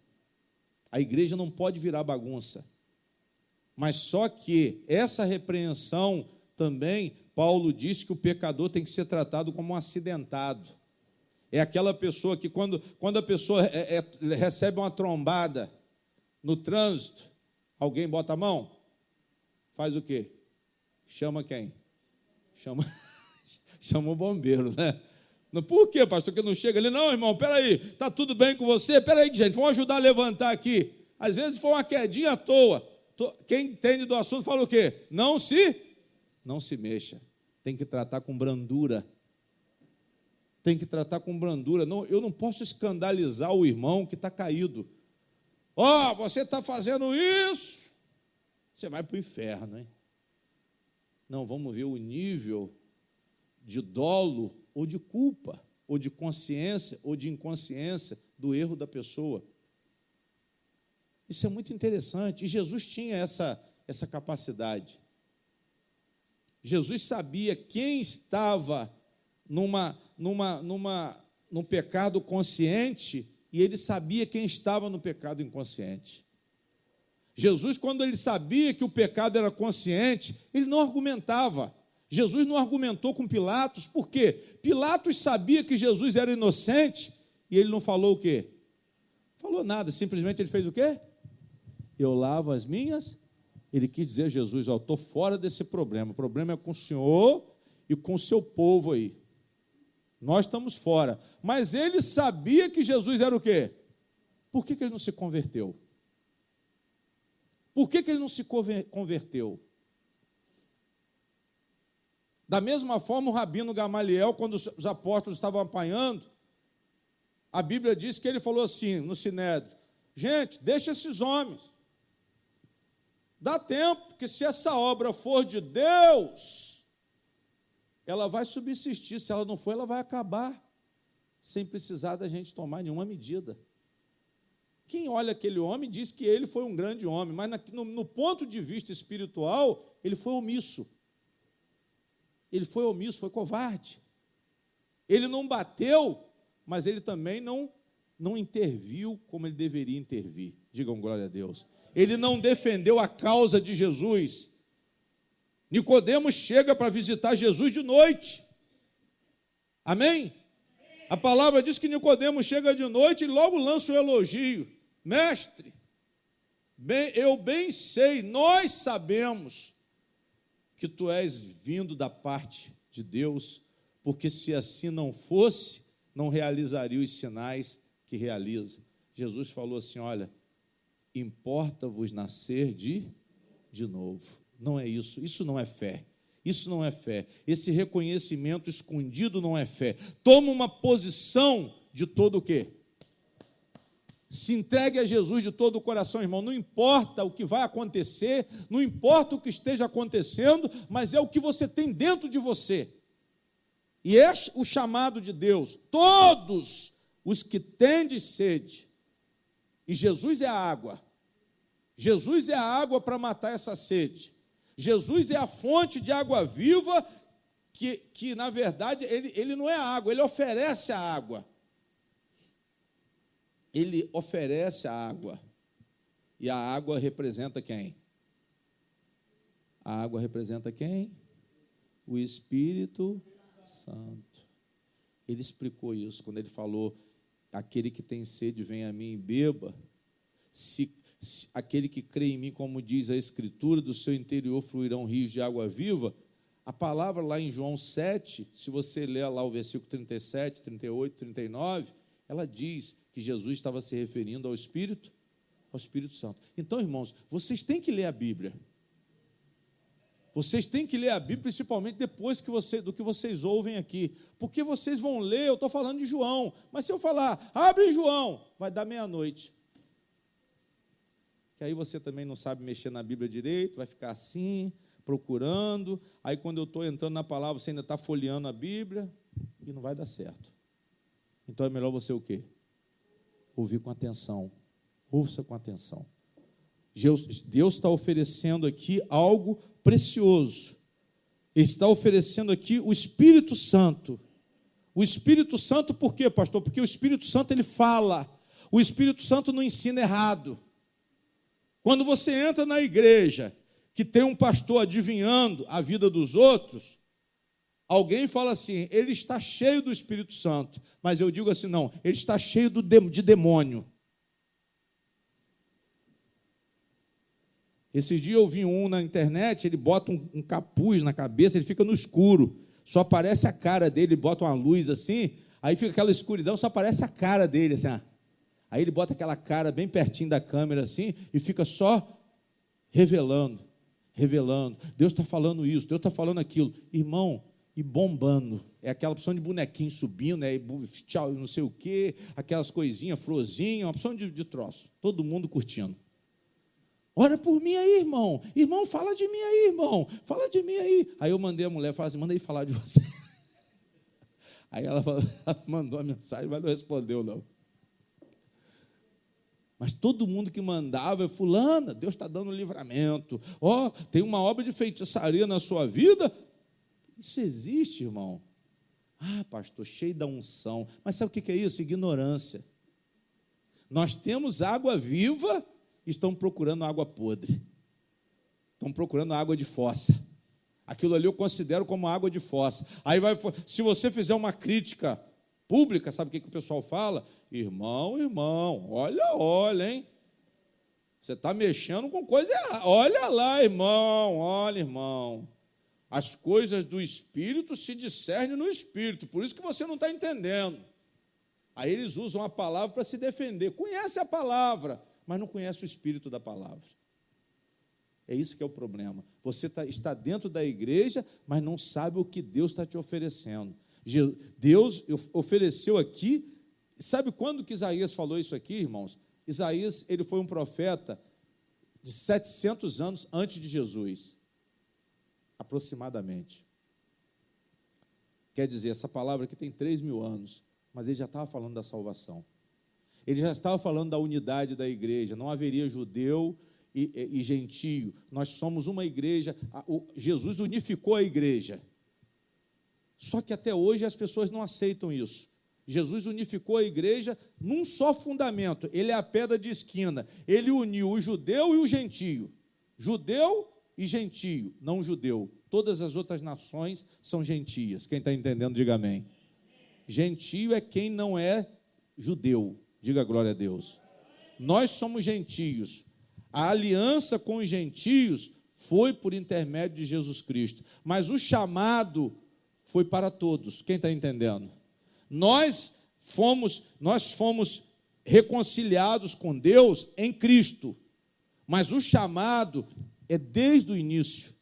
A igreja não pode virar bagunça. Mas só que essa repreensão também, Paulo diz que o pecador tem que ser tratado como um acidentado. É aquela pessoa que quando a pessoa recebe uma trombada no trânsito, alguém bota a mão, faz o quê? Chama quem? Chama o bombeiro, né? Por quê, pastor, que não chega ali? Não, irmão, peraí, está tudo bem com você? Peraí, gente, vamos ajudar a levantar aqui. Às vezes foi uma quedinha à toa. Quem entende do assunto fala o quê? Não se mexa. Tem que tratar com brandura. Tem que tratar com brandura. Não, eu não posso escandalizar o irmão que está caído. Você está fazendo isso, você vai para o inferno, hein? Não, vamos ver o nível de dolo ou de culpa, ou de consciência, ou de inconsciência do erro da pessoa. Isso é muito interessante, e Jesus tinha essa capacidade. Jesus sabia quem estava num pecado consciente, e ele sabia quem estava no pecado inconsciente. Jesus, quando ele sabia que o pecado era consciente, ele não argumentava. Jesus não argumentou com Pilatos, por quê? Pilatos sabia que Jesus era inocente, e ele não falou o quê? Falou nada, simplesmente ele fez o quê? Eu lavo as minhas. Ele quis dizer a Jesus, estou fora desse problema, o problema é com o Senhor e com o seu povo aí. Nós estamos fora. Mas ele sabia que Jesus era o quê? Por que ele não se converteu? Por que ele não se converteu? Da mesma forma, o rabino Gamaliel, quando os apóstolos estavam apanhando, a Bíblia diz que ele falou assim, no Sinédrio, gente, deixa esses homens. Dá tempo, que se essa obra for de Deus, ela vai subsistir. Se ela não for, ela vai acabar, sem precisar da gente tomar nenhuma medida. Quem olha aquele homem diz que ele foi um grande homem, mas no ponto de vista espiritual, ele foi omisso. Ele foi omisso, foi covarde. Ele não bateu, mas ele também não interviu como ele deveria intervir. Digam glória a Deus. Ele não defendeu a causa de Jesus. Nicodemos chega para visitar Jesus de noite. Amém? A palavra diz que Nicodemos chega de noite e logo lança um elogio. Mestre, eu bem sei, nós sabemos que tu és vindo da parte de Deus, porque se assim não fosse, não realizaria os sinais que realiza. Jesus falou assim, olha, importa-vos nascer de novo. Não é isso, isso não é fé. Isso não é fé. Esse reconhecimento escondido não é fé. Toma uma posição de todo o quê? Se entregue a Jesus de todo o coração, irmão. Não importa o que vai acontecer, não importa o que esteja acontecendo, mas é o que você tem dentro de você. E é o chamado de Deus. Todos os que têm sede, e Jesus é a água. Jesus é a água para matar essa sede. Jesus é a fonte de água viva que na verdade, ele não é a água, ele oferece a água. Ele oferece a água. E a água representa quem? A água representa quem? O Espírito Santo. Ele explicou isso quando ele falou: aquele que tem sede, vem a mim e beba. Se aquele que crê em mim, como diz a Escritura, do seu interior fluirão rios de água viva. A palavra lá em João 7, se você ler lá o versículo 37, 38, 39, ela diz que Jesus estava se referindo ao Espírito Santo. Então, irmãos, vocês têm que ler a Bíblia. Vocês têm que ler a Bíblia, principalmente depois do que vocês ouvem aqui. Porque vocês vão ler, eu estou falando de João, mas se eu falar, abre João, vai dar meia-noite. Que aí você também não sabe mexer na Bíblia direito, vai ficar assim, procurando. Aí quando eu estou entrando na palavra, você ainda está folheando a Bíblia e não vai dar certo. Então é melhor você o quê? Ouvir com atenção. Ouça com atenção. Deus está oferecendo aqui algo precioso. Ele está oferecendo aqui o Espírito Santo. O Espírito Santo por quê, pastor? Porque o Espírito Santo, ele fala. O Espírito Santo não ensina errado. Quando você entra na igreja, que tem um pastor adivinhando a vida dos outros, alguém fala assim, ele está cheio do Espírito Santo. Mas eu digo assim, não, ele está cheio de demônio. Esses dias eu vi um na internet, ele bota um capuz na cabeça, ele fica no escuro, só aparece a cara dele, ele bota uma luz assim, aí fica aquela escuridão, só aparece a cara dele, assim, aí ele bota aquela cara bem pertinho da câmera assim, e fica só revelando, Deus está falando isso, Deus está falando aquilo, irmão, e bombando, é aquela opção de bonequinho subindo, tchau, não sei o quê, aquelas coisinhas, florzinha, uma opção de troço, todo mundo curtindo. Ora por mim aí, irmão. Irmão, fala de mim aí, irmão. Fala de mim aí. Aí eu mandei a mulher, falei assim, manda aí falar de você. Aí ela mandou a mensagem, mas não respondeu, não. Mas todo mundo que mandava, fulana, Deus está dando livramento. Tem uma obra de feitiçaria na sua vida. Isso existe, irmão. Pastor, cheio da unção. Mas sabe o que é isso? Ignorância. Nós temos água viva, estão procurando água podre, estão procurando água de fossa. Aquilo ali eu considero como água de fossa. Aí se você fizer uma crítica pública, sabe o que o pessoal fala? Irmão, olha, hein? Você está mexendo com coisa errada. Olha lá, irmão. As coisas do Espírito se discernem no Espírito, por isso que você não está entendendo. Aí eles usam a palavra para se defender. Conhece a palavra, mas não conhece o espírito da palavra. É isso que é o problema. Você está dentro da igreja, mas não sabe o que Deus está te oferecendo. Deus ofereceu aqui, sabe quando que Isaías falou isso aqui, irmãos? Isaías, ele foi um profeta de 700 anos antes de Jesus, aproximadamente. Quer dizer, essa palavra aqui tem 3.000 anos, mas ele já estava falando da salvação. Ele já estava falando da unidade da igreja, não haveria judeu e gentio, nós somos uma igreja, Jesus unificou a igreja. Só que até hoje as pessoas não aceitam isso. Jesus unificou a igreja num só fundamento, ele é a pedra de esquina, ele uniu o judeu e o gentio, judeu e gentio, não judeu. Todas as outras nações são gentias, quem está entendendo, diga amém. Gentio é quem não é judeu. Diga glória a Deus. Nós somos gentios. A aliança com os gentios foi por intermédio de Jesus Cristo. Mas o chamado foi para todos. Quem está entendendo? Nós fomos reconciliados com Deus em Cristo. Mas o chamado é desde o início.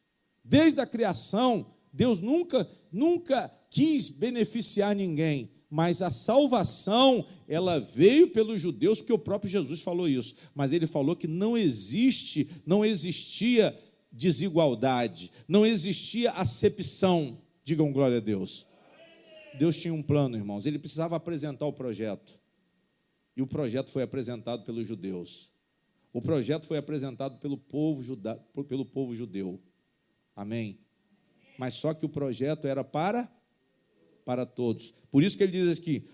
Desde a criação, Deus nunca quis beneficiar ninguém. Mas a salvação, ela veio pelos judeus, porque o próprio Jesus falou isso. Mas ele falou que não existia desigualdade, não existia acepção. Digam glória a Deus. Deus tinha um plano, irmãos. Ele precisava apresentar o projeto. E o projeto foi apresentado pelos judeus. O projeto foi apresentado pelo povo judeu. Amém? Mas só que o projeto era para todos. Por isso que ele diz aqui,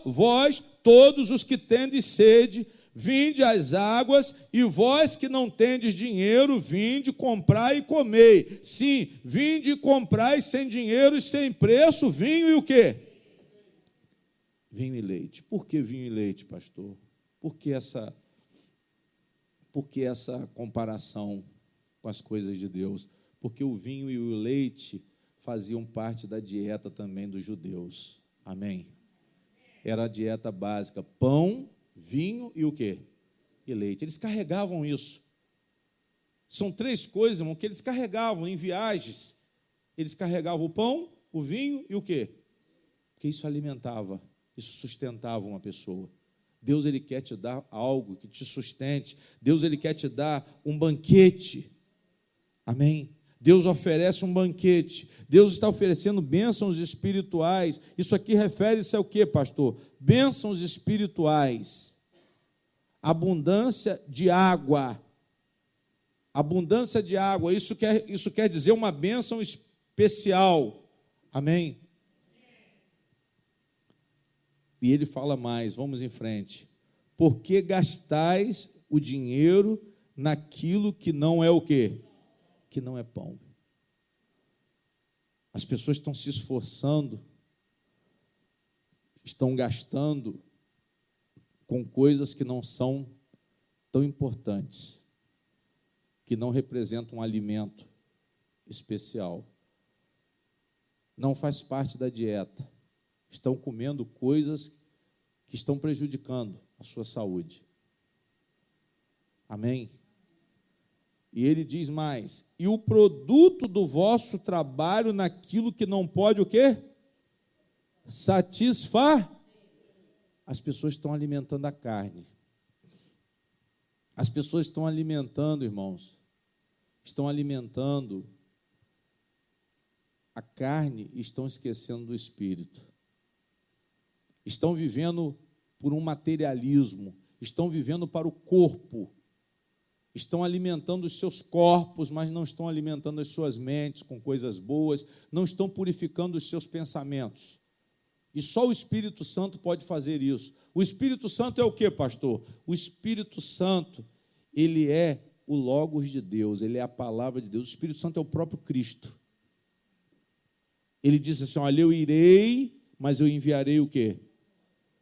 vós, todos os que tendes sede, vinde as águas, e vós que não tendes dinheiro, vinde, comprai e comei. Sim, vinde e comprai sem dinheiro e sem preço, vinho e o quê? Vinho e leite. Por que vinho e leite, pastor? Por que essa comparação com as coisas de Deus? Porque o vinho e o leite faziam parte da dieta também dos judeus. Amém? Era a dieta básica: pão, vinho e o quê? E leite. Eles carregavam isso. São três coisas, irmão, que eles carregavam em viagens. Eles carregavam o pão, o vinho e o quê? Porque isso alimentava, isso sustentava uma pessoa. Deus, Ele quer te dar algo que te sustente. Deus, Ele quer te dar um banquete. Amém? Deus oferece um banquete. Deus está oferecendo bênçãos espirituais. Isso aqui refere-se ao quê, pastor? Bênçãos espirituais. Abundância de água. Abundância de água. Isso quer dizer uma bênção especial. Amém? E ele fala mais, vamos em frente. Por que gastais o dinheiro naquilo que não é o quê? Que não é pão. As pessoas estão se esforçando, estão gastando com coisas que não são tão importantes, que não representam um alimento especial. Não faz parte da dieta. Estão comendo coisas que estão prejudicando a sua saúde. Amém? E ele diz mais: e o produto do vosso trabalho naquilo que não pode o quê? Satisfar. As pessoas estão alimentando a carne. As pessoas estão alimentando, irmãos, estão alimentando a carne e estão esquecendo do espírito. Estão vivendo por um materialismo, estão vivendo para o corpo. Estão alimentando os seus corpos, mas não estão alimentando as suas mentes com coisas boas, não estão purificando os seus pensamentos. E só o Espírito Santo pode fazer isso. O Espírito Santo é o quê, pastor? O Espírito Santo, ele é o Logos de Deus, ele é a palavra de Deus. O Espírito Santo é o próprio Cristo. Ele disse assim: olha, eu irei, mas eu enviarei o quê?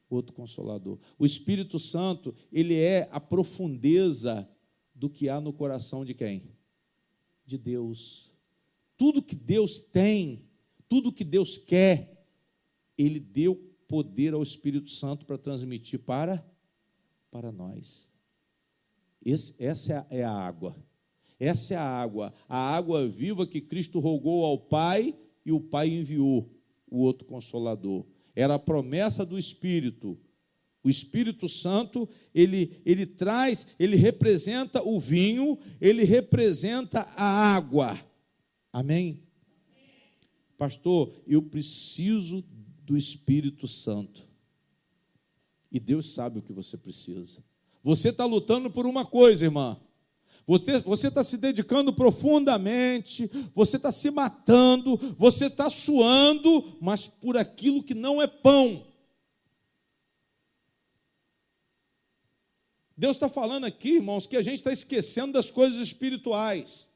Outro Consolador. O Espírito Santo, ele é a profundeza do que há no coração de quem? De Deus. Tudo que Deus tem, tudo que Deus quer, Ele deu poder ao Espírito Santo para transmitir para nós. Essa é a água. Essa é a água viva que Cristo rogou ao Pai e o Pai enviou o outro Consolador. Era a promessa do Espírito. O Espírito Santo, ele traz, ele representa o vinho, ele representa a água. Amém? Pastor, eu preciso do Espírito Santo. E Deus sabe o que você precisa. Você está lutando por uma coisa, irmã. Você está se dedicando profundamente, você está se matando, você está suando, mas por aquilo que não é pão. Deus está falando aqui, irmãos, que a gente está esquecendo das coisas espirituais.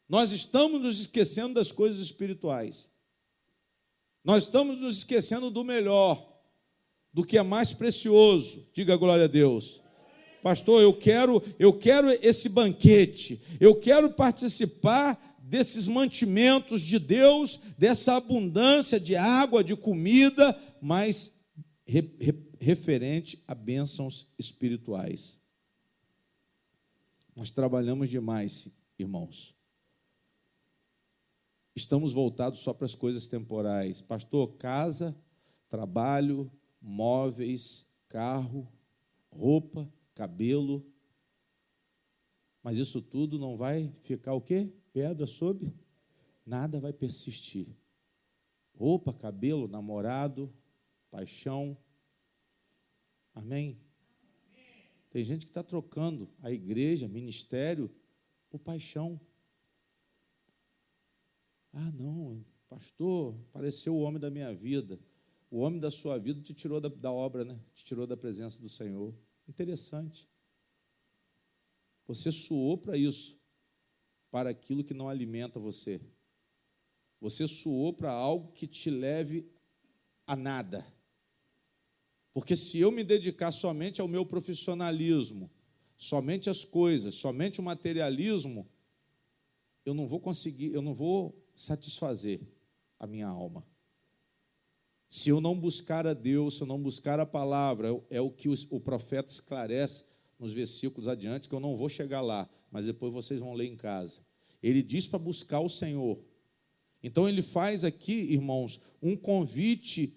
Nós estamos nos esquecendo das coisas espirituais. Nós estamos nos esquecendo do melhor, do que é mais precioso. Diga glória a Deus. Pastor, eu quero esse banquete, eu quero participar desses mantimentos de Deus, dessa abundância de água, de comida, mas referente a bênçãos espirituais. Nós trabalhamos demais, irmãos. Estamos voltados só para as coisas temporais. Pastor, casa, trabalho, móveis, carro, roupa, cabelo. Mas isso tudo não vai ficar o quê? Pedra sobre? Nada vai persistir. Roupa, cabelo, namorado, paixão. Amém? Tem gente que está trocando a igreja, ministério, por paixão. Ah, não, pastor, pareceu o homem da minha vida. O homem da sua vida te tirou da obra, né? Te tirou da presença do Senhor. Interessante. Você suou para isso, para aquilo que não alimenta você. Você suou para algo que te leve a nada. Porque se eu me dedicar somente ao meu profissionalismo, somente às coisas, somente o materialismo, eu não vou conseguir, eu não vou satisfazer a minha alma. Se eu não buscar a Deus, se eu não buscar a palavra, é o que o profeta esclarece nos versículos adiante, que eu não vou chegar lá, mas depois vocês vão ler em casa. Ele diz para buscar o Senhor. Então ele faz aqui, irmãos, um convite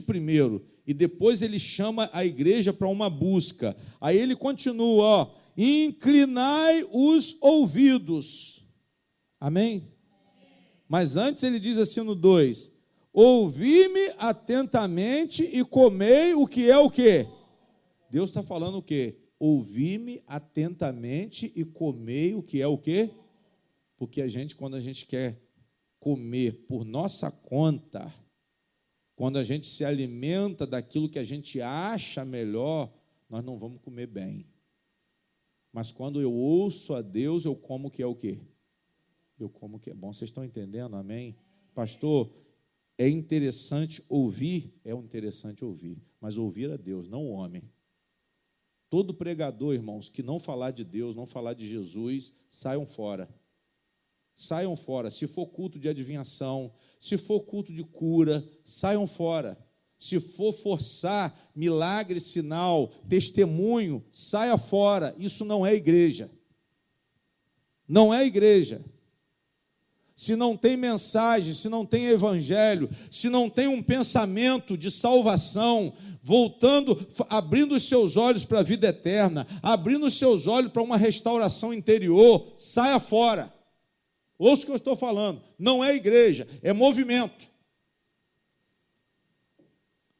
primeiro, e depois ele chama a igreja para uma busca. Aí ele continua, ó, inclinai os ouvidos. Amém? Mas antes ele diz assim no 2, ouvi-me atentamente e comei o que é o quê? Deus está falando o quê? Ouvi-me atentamente e comei o que é o quê? Porque quando a gente quer comer por nossa conta, quando a gente se alimenta daquilo que a gente acha melhor, nós não vamos comer bem. Mas quando eu ouço a Deus, eu como o que é o quê? Eu como o que é bom. Vocês estão entendendo? Amém? Pastor, é interessante ouvir, mas ouvir a Deus, não o homem. Todo pregador, irmãos, que não falar de Deus, não falar de Jesus, saiam fora. Saiam fora. Se for culto de adivinhação, se for culto de cura, saiam fora. Se for forçar milagre, sinal, testemunho, saia fora. Isso não é igreja. Não é igreja. Se não tem mensagem, se não tem evangelho, se não tem um pensamento de salvação, voltando, abrindo os seus olhos para a vida eterna, abrindo os seus olhos para uma restauração interior, saia fora. Ouça o que eu estou falando, não é igreja, é movimento.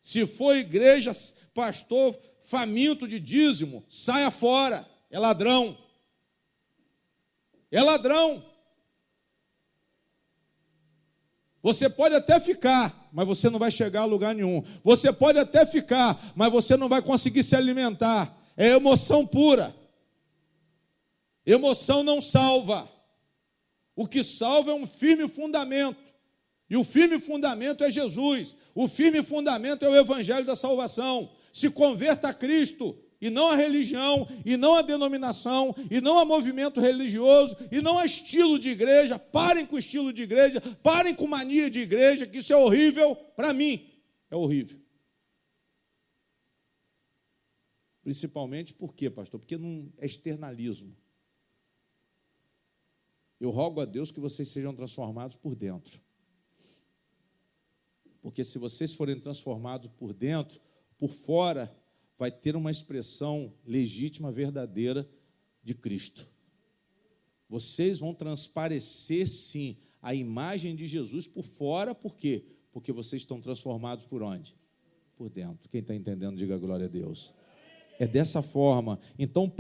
Se for igreja, pastor faminto de dízimo, saia fora, é ladrão. É ladrão. Você pode até ficar, mas você não vai chegar a lugar nenhum. Você pode até ficar, mas você não vai conseguir se alimentar. É emoção pura. Emoção não salva. O que salva é um firme fundamento. E o firme fundamento é Jesus. O firme fundamento é o evangelho da salvação. Se converta a Cristo, e não a religião, e não a denominação, e não a movimento religioso, e não a estilo de igreja. Parem com o estilo de igreja, parem com mania de igreja, que isso é horrível para mim. É horrível. Principalmente por quê, pastor? Porque não é externalismo. Eu rogo a Deus que vocês sejam transformados por dentro. Porque se vocês forem transformados por dentro, por fora, vai ter uma expressão legítima, verdadeira de Cristo. Vocês vão transparecer, sim, a imagem de Jesus por fora, por quê? Porque vocês estão transformados por onde? Por dentro. Quem está entendendo, diga glória a Deus. É dessa forma. Então,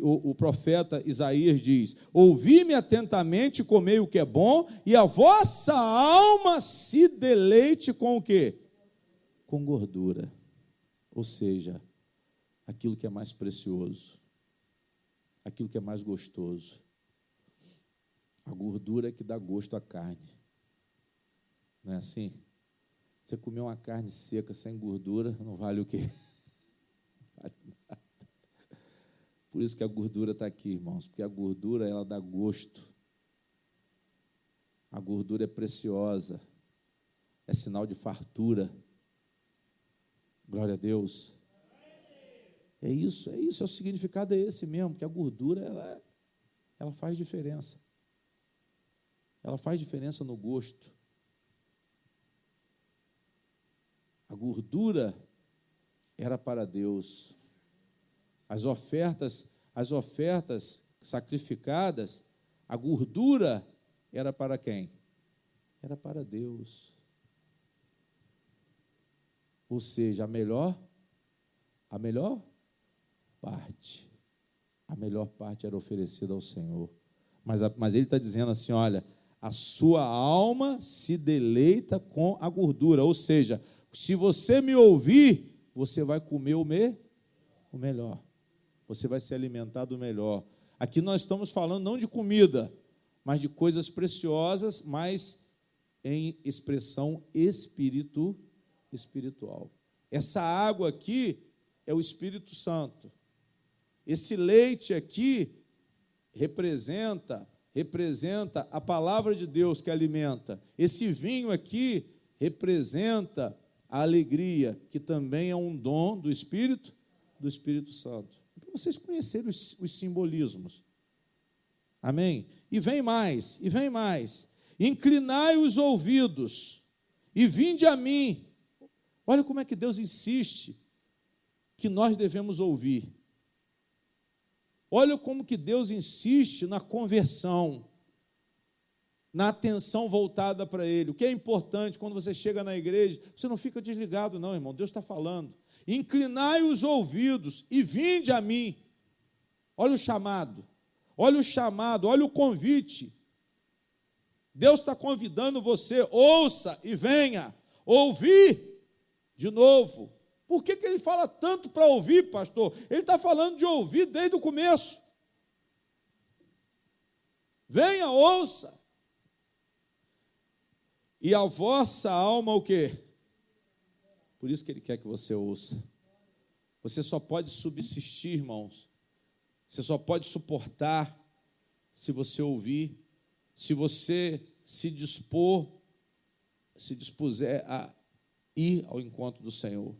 o profeta Isaías diz, ouvi-me atentamente, comei o que é bom, e a vossa alma se deleite com o quê? Com gordura. Ou seja, aquilo que é mais precioso, aquilo que é mais gostoso. A gordura é que dá gosto à carne. Não é assim? Você comer uma carne seca sem gordura, não vale o quê? Por isso que a gordura está aqui, irmãos, porque a gordura, ela dá gosto. A gordura é preciosa, é sinal de fartura. Glória a Deus. É isso, o significado é esse mesmo, que a gordura, ela faz diferença. Ela faz diferença no gosto. A gordura era para Deus. As ofertas sacrificadas, a gordura era para quem? Era para Deus. Ou seja, a melhor parte era oferecida ao Senhor. Mas ele está dizendo assim, olha, a sua alma se deleita com a gordura. Ou seja, se você me ouvir, você vai comer o melhor. Você vai se alimentar do melhor. Aqui nós estamos falando não de comida, mas de coisas preciosas, mas em expressão espiritual. Essa água aqui é o Espírito Santo. Esse leite aqui representa a palavra de Deus que alimenta. Esse vinho aqui representa a alegria, que também é um dom do Espírito Santo. Para vocês conhecerem os simbolismos. Amém? E vem mais. Inclinai os ouvidos e vinde a mim. Olha como é que Deus insiste que nós devemos ouvir. Olha como que Deus insiste na conversão, na atenção voltada para Ele. O que é importante, quando você chega na igreja, você não fica desligado não, irmão, Deus está falando. Inclinai os ouvidos e vinde a mim. Olha o chamado, olha o convite. Deus está convidando você, ouça e venha, ouvir de novo. Por que ele fala tanto para ouvir, pastor? Ele está falando de ouvir desde o começo. Venha, ouça. E a vossa alma o quê? Por isso que ele quer que você ouça. Você só pode subsistir, irmãos. Você só pode suportar se você ouvir, se você se dispuser a ir ao encontro do Senhor.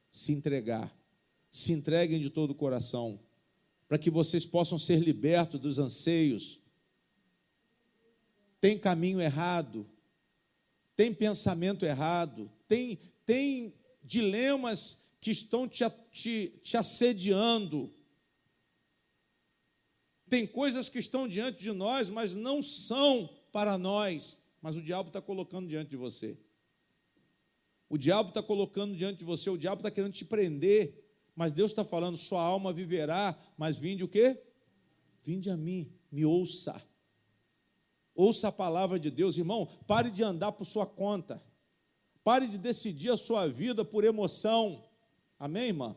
Se entregar, se entreguem de todo o coração, para que vocês possam ser libertos dos anseios. Tem caminho errado, tem pensamento errado, tem dilemas que estão te assediando, tem coisas que estão diante de nós, mas não são para nós, mas o diabo está colocando diante de você. O diabo está colocando diante de você, o diabo está querendo te prender, mas Deus está falando, sua alma viverá, mas vinde o quê? Vinde a mim, me ouça. Ouça a palavra de Deus, irmão, pare de andar por sua conta, pare de decidir a sua vida por emoção, amém, irmã?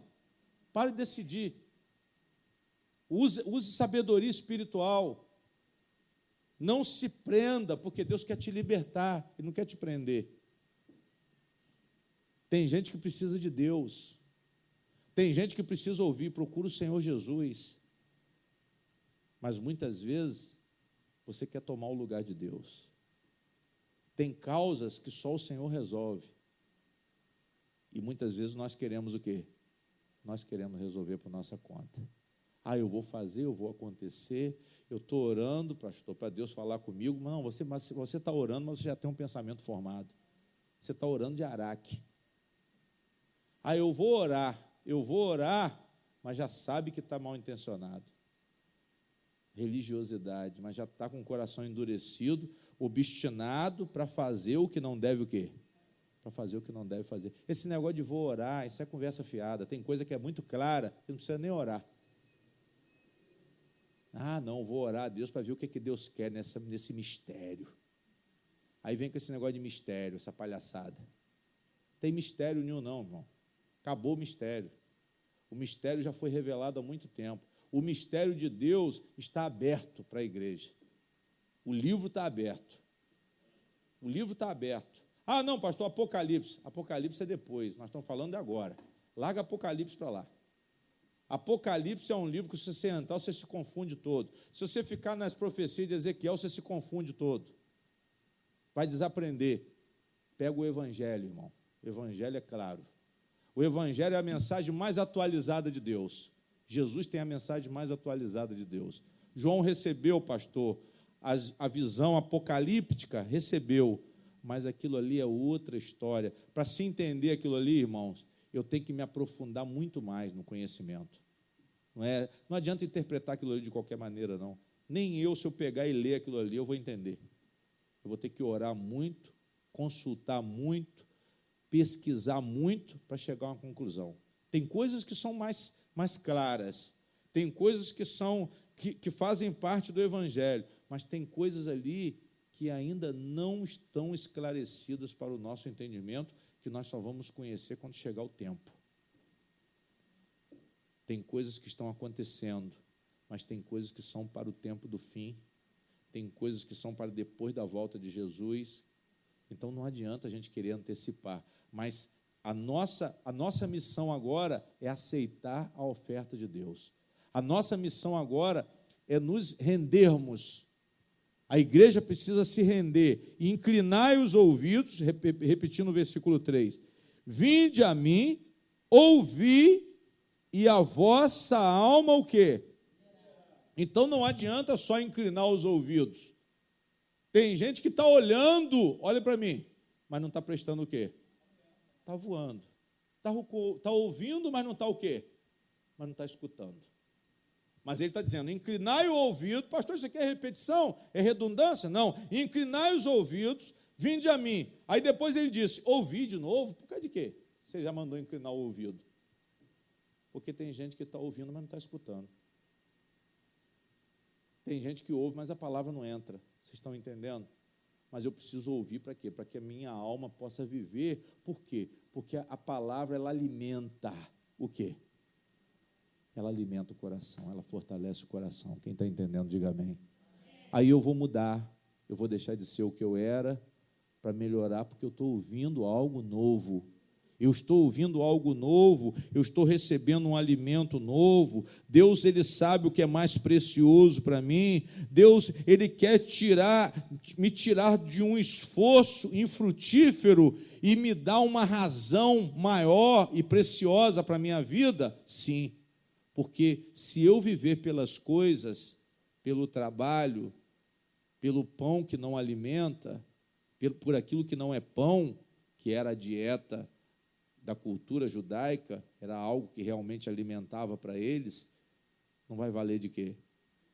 Pare de decidir, use sabedoria espiritual, não se prenda, porque Deus quer te libertar, Ele não quer te prender. Tem gente que precisa de Deus. Tem gente que precisa ouvir, procura o Senhor Jesus. Mas muitas vezes você quer tomar o lugar de Deus. Tem causas que só o Senhor resolve. E muitas vezes nós queremos o quê? Nós queremos resolver por nossa conta. Eu vou fazer, eu vou acontecer, eu estou orando, pastor, para Deus falar comigo. Não, você está orando, mas você já tem um pensamento formado. Você está orando de araque. Eu vou orar, mas já sabe que está mal intencionado. Religiosidade, mas já está com o coração endurecido, obstinado para fazer o que não deve o quê? Para fazer o que não deve fazer. Esse negócio de vou orar, isso é conversa fiada. Tem coisa que é muito clara, que não precisa nem orar. Não, vou orar a Deus para ver o que Deus quer nesse mistério. Aí vem com esse negócio de mistério, essa palhaçada. Tem mistério nenhum não, irmão. Acabou o mistério. O mistério já foi revelado há muito tempo. O mistério de Deus está aberto para a igreja. O livro está aberto. O livro está aberto. Não, pastor, Apocalipse. Apocalipse é depois, nós estamos falando de agora. Larga Apocalipse para lá. Apocalipse é um livro que, se você entrar, você se confunde todo. Se você ficar nas profecias de Ezequiel, você se confunde todo. Vai desaprender. Pega o Evangelho, irmão. O Evangelho é claro. O Evangelho é a mensagem mais atualizada de Deus. Jesus tem a mensagem mais atualizada de Deus. João recebeu, pastor, a visão apocalíptica, recebeu, mas aquilo ali é outra história. Para se entender aquilo ali, irmãos, eu tenho que me aprofundar muito mais no conhecimento. Não adianta interpretar aquilo ali de qualquer maneira, não. Nem eu, se eu pegar e ler aquilo ali, eu vou entender. Eu vou ter que orar muito, consultar muito, pesquisar muito para chegar a uma conclusão. Tem coisas que são mais claras, tem coisas que fazem parte do Evangelho, mas tem coisas ali que ainda não estão esclarecidas para o nosso entendimento, que nós só vamos conhecer quando chegar o tempo. Tem coisas que estão acontecendo, mas tem coisas que são para o tempo do fim, tem coisas que são para depois da volta de Jesus. Então não adianta a gente querer antecipar, mas a nossa missão agora é aceitar a oferta de Deus. A nossa missão agora é nos rendermos. A igreja precisa se render. Inclinai os ouvidos, repetindo o versículo 3. Vinde a mim, ouvi, e a vossa alma o quê? Então não adianta só inclinar os ouvidos. Tem gente que está olhando, olha para mim, mas não está prestando o quê? Está voando. Está ouvindo, mas não está o quê? Mas não está escutando. Mas ele está dizendo, inclinai o ouvido. Pastor, isso aqui é repetição? É redundância? Não. Inclinai os ouvidos, vinde a mim. Aí depois ele disse, ouvi de novo? Por causa de quê? Você já mandou inclinar o ouvido. Porque tem gente que está ouvindo, mas não está escutando. Tem gente que ouve, mas a palavra não entra. Vocês estão entendendo? Mas eu preciso ouvir para quê? Para que a minha alma possa viver. Por quê? Porque a palavra, ela alimenta o quê? Ela alimenta o coração, ela fortalece o coração. Quem está entendendo, diga amém. Aí eu vou mudar, eu vou deixar de ser o que eu era para melhorar, porque eu estou ouvindo algo novo. Eu estou ouvindo algo novo, eu estou recebendo um alimento novo. Deus, Ele sabe o que é mais precioso para mim. Deus, Ele quer me tirar de um esforço infrutífero e me dar uma razão maior e preciosa para a minha vida? Sim, porque se eu viver pelas coisas, pelo trabalho, pelo pão que não alimenta, por aquilo que não é pão, que era a dieta da cultura judaica, era algo que realmente alimentava para eles, não vai valer de quê?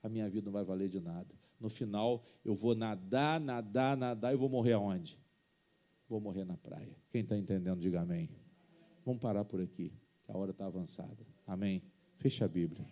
A minha vida não vai valer de nada. No final, eu vou nadar e vou morrer aonde? Vou morrer na praia. Quem está entendendo, diga amém. Vamos parar por aqui, que a hora está avançada. Amém? Fecha a Bíblia.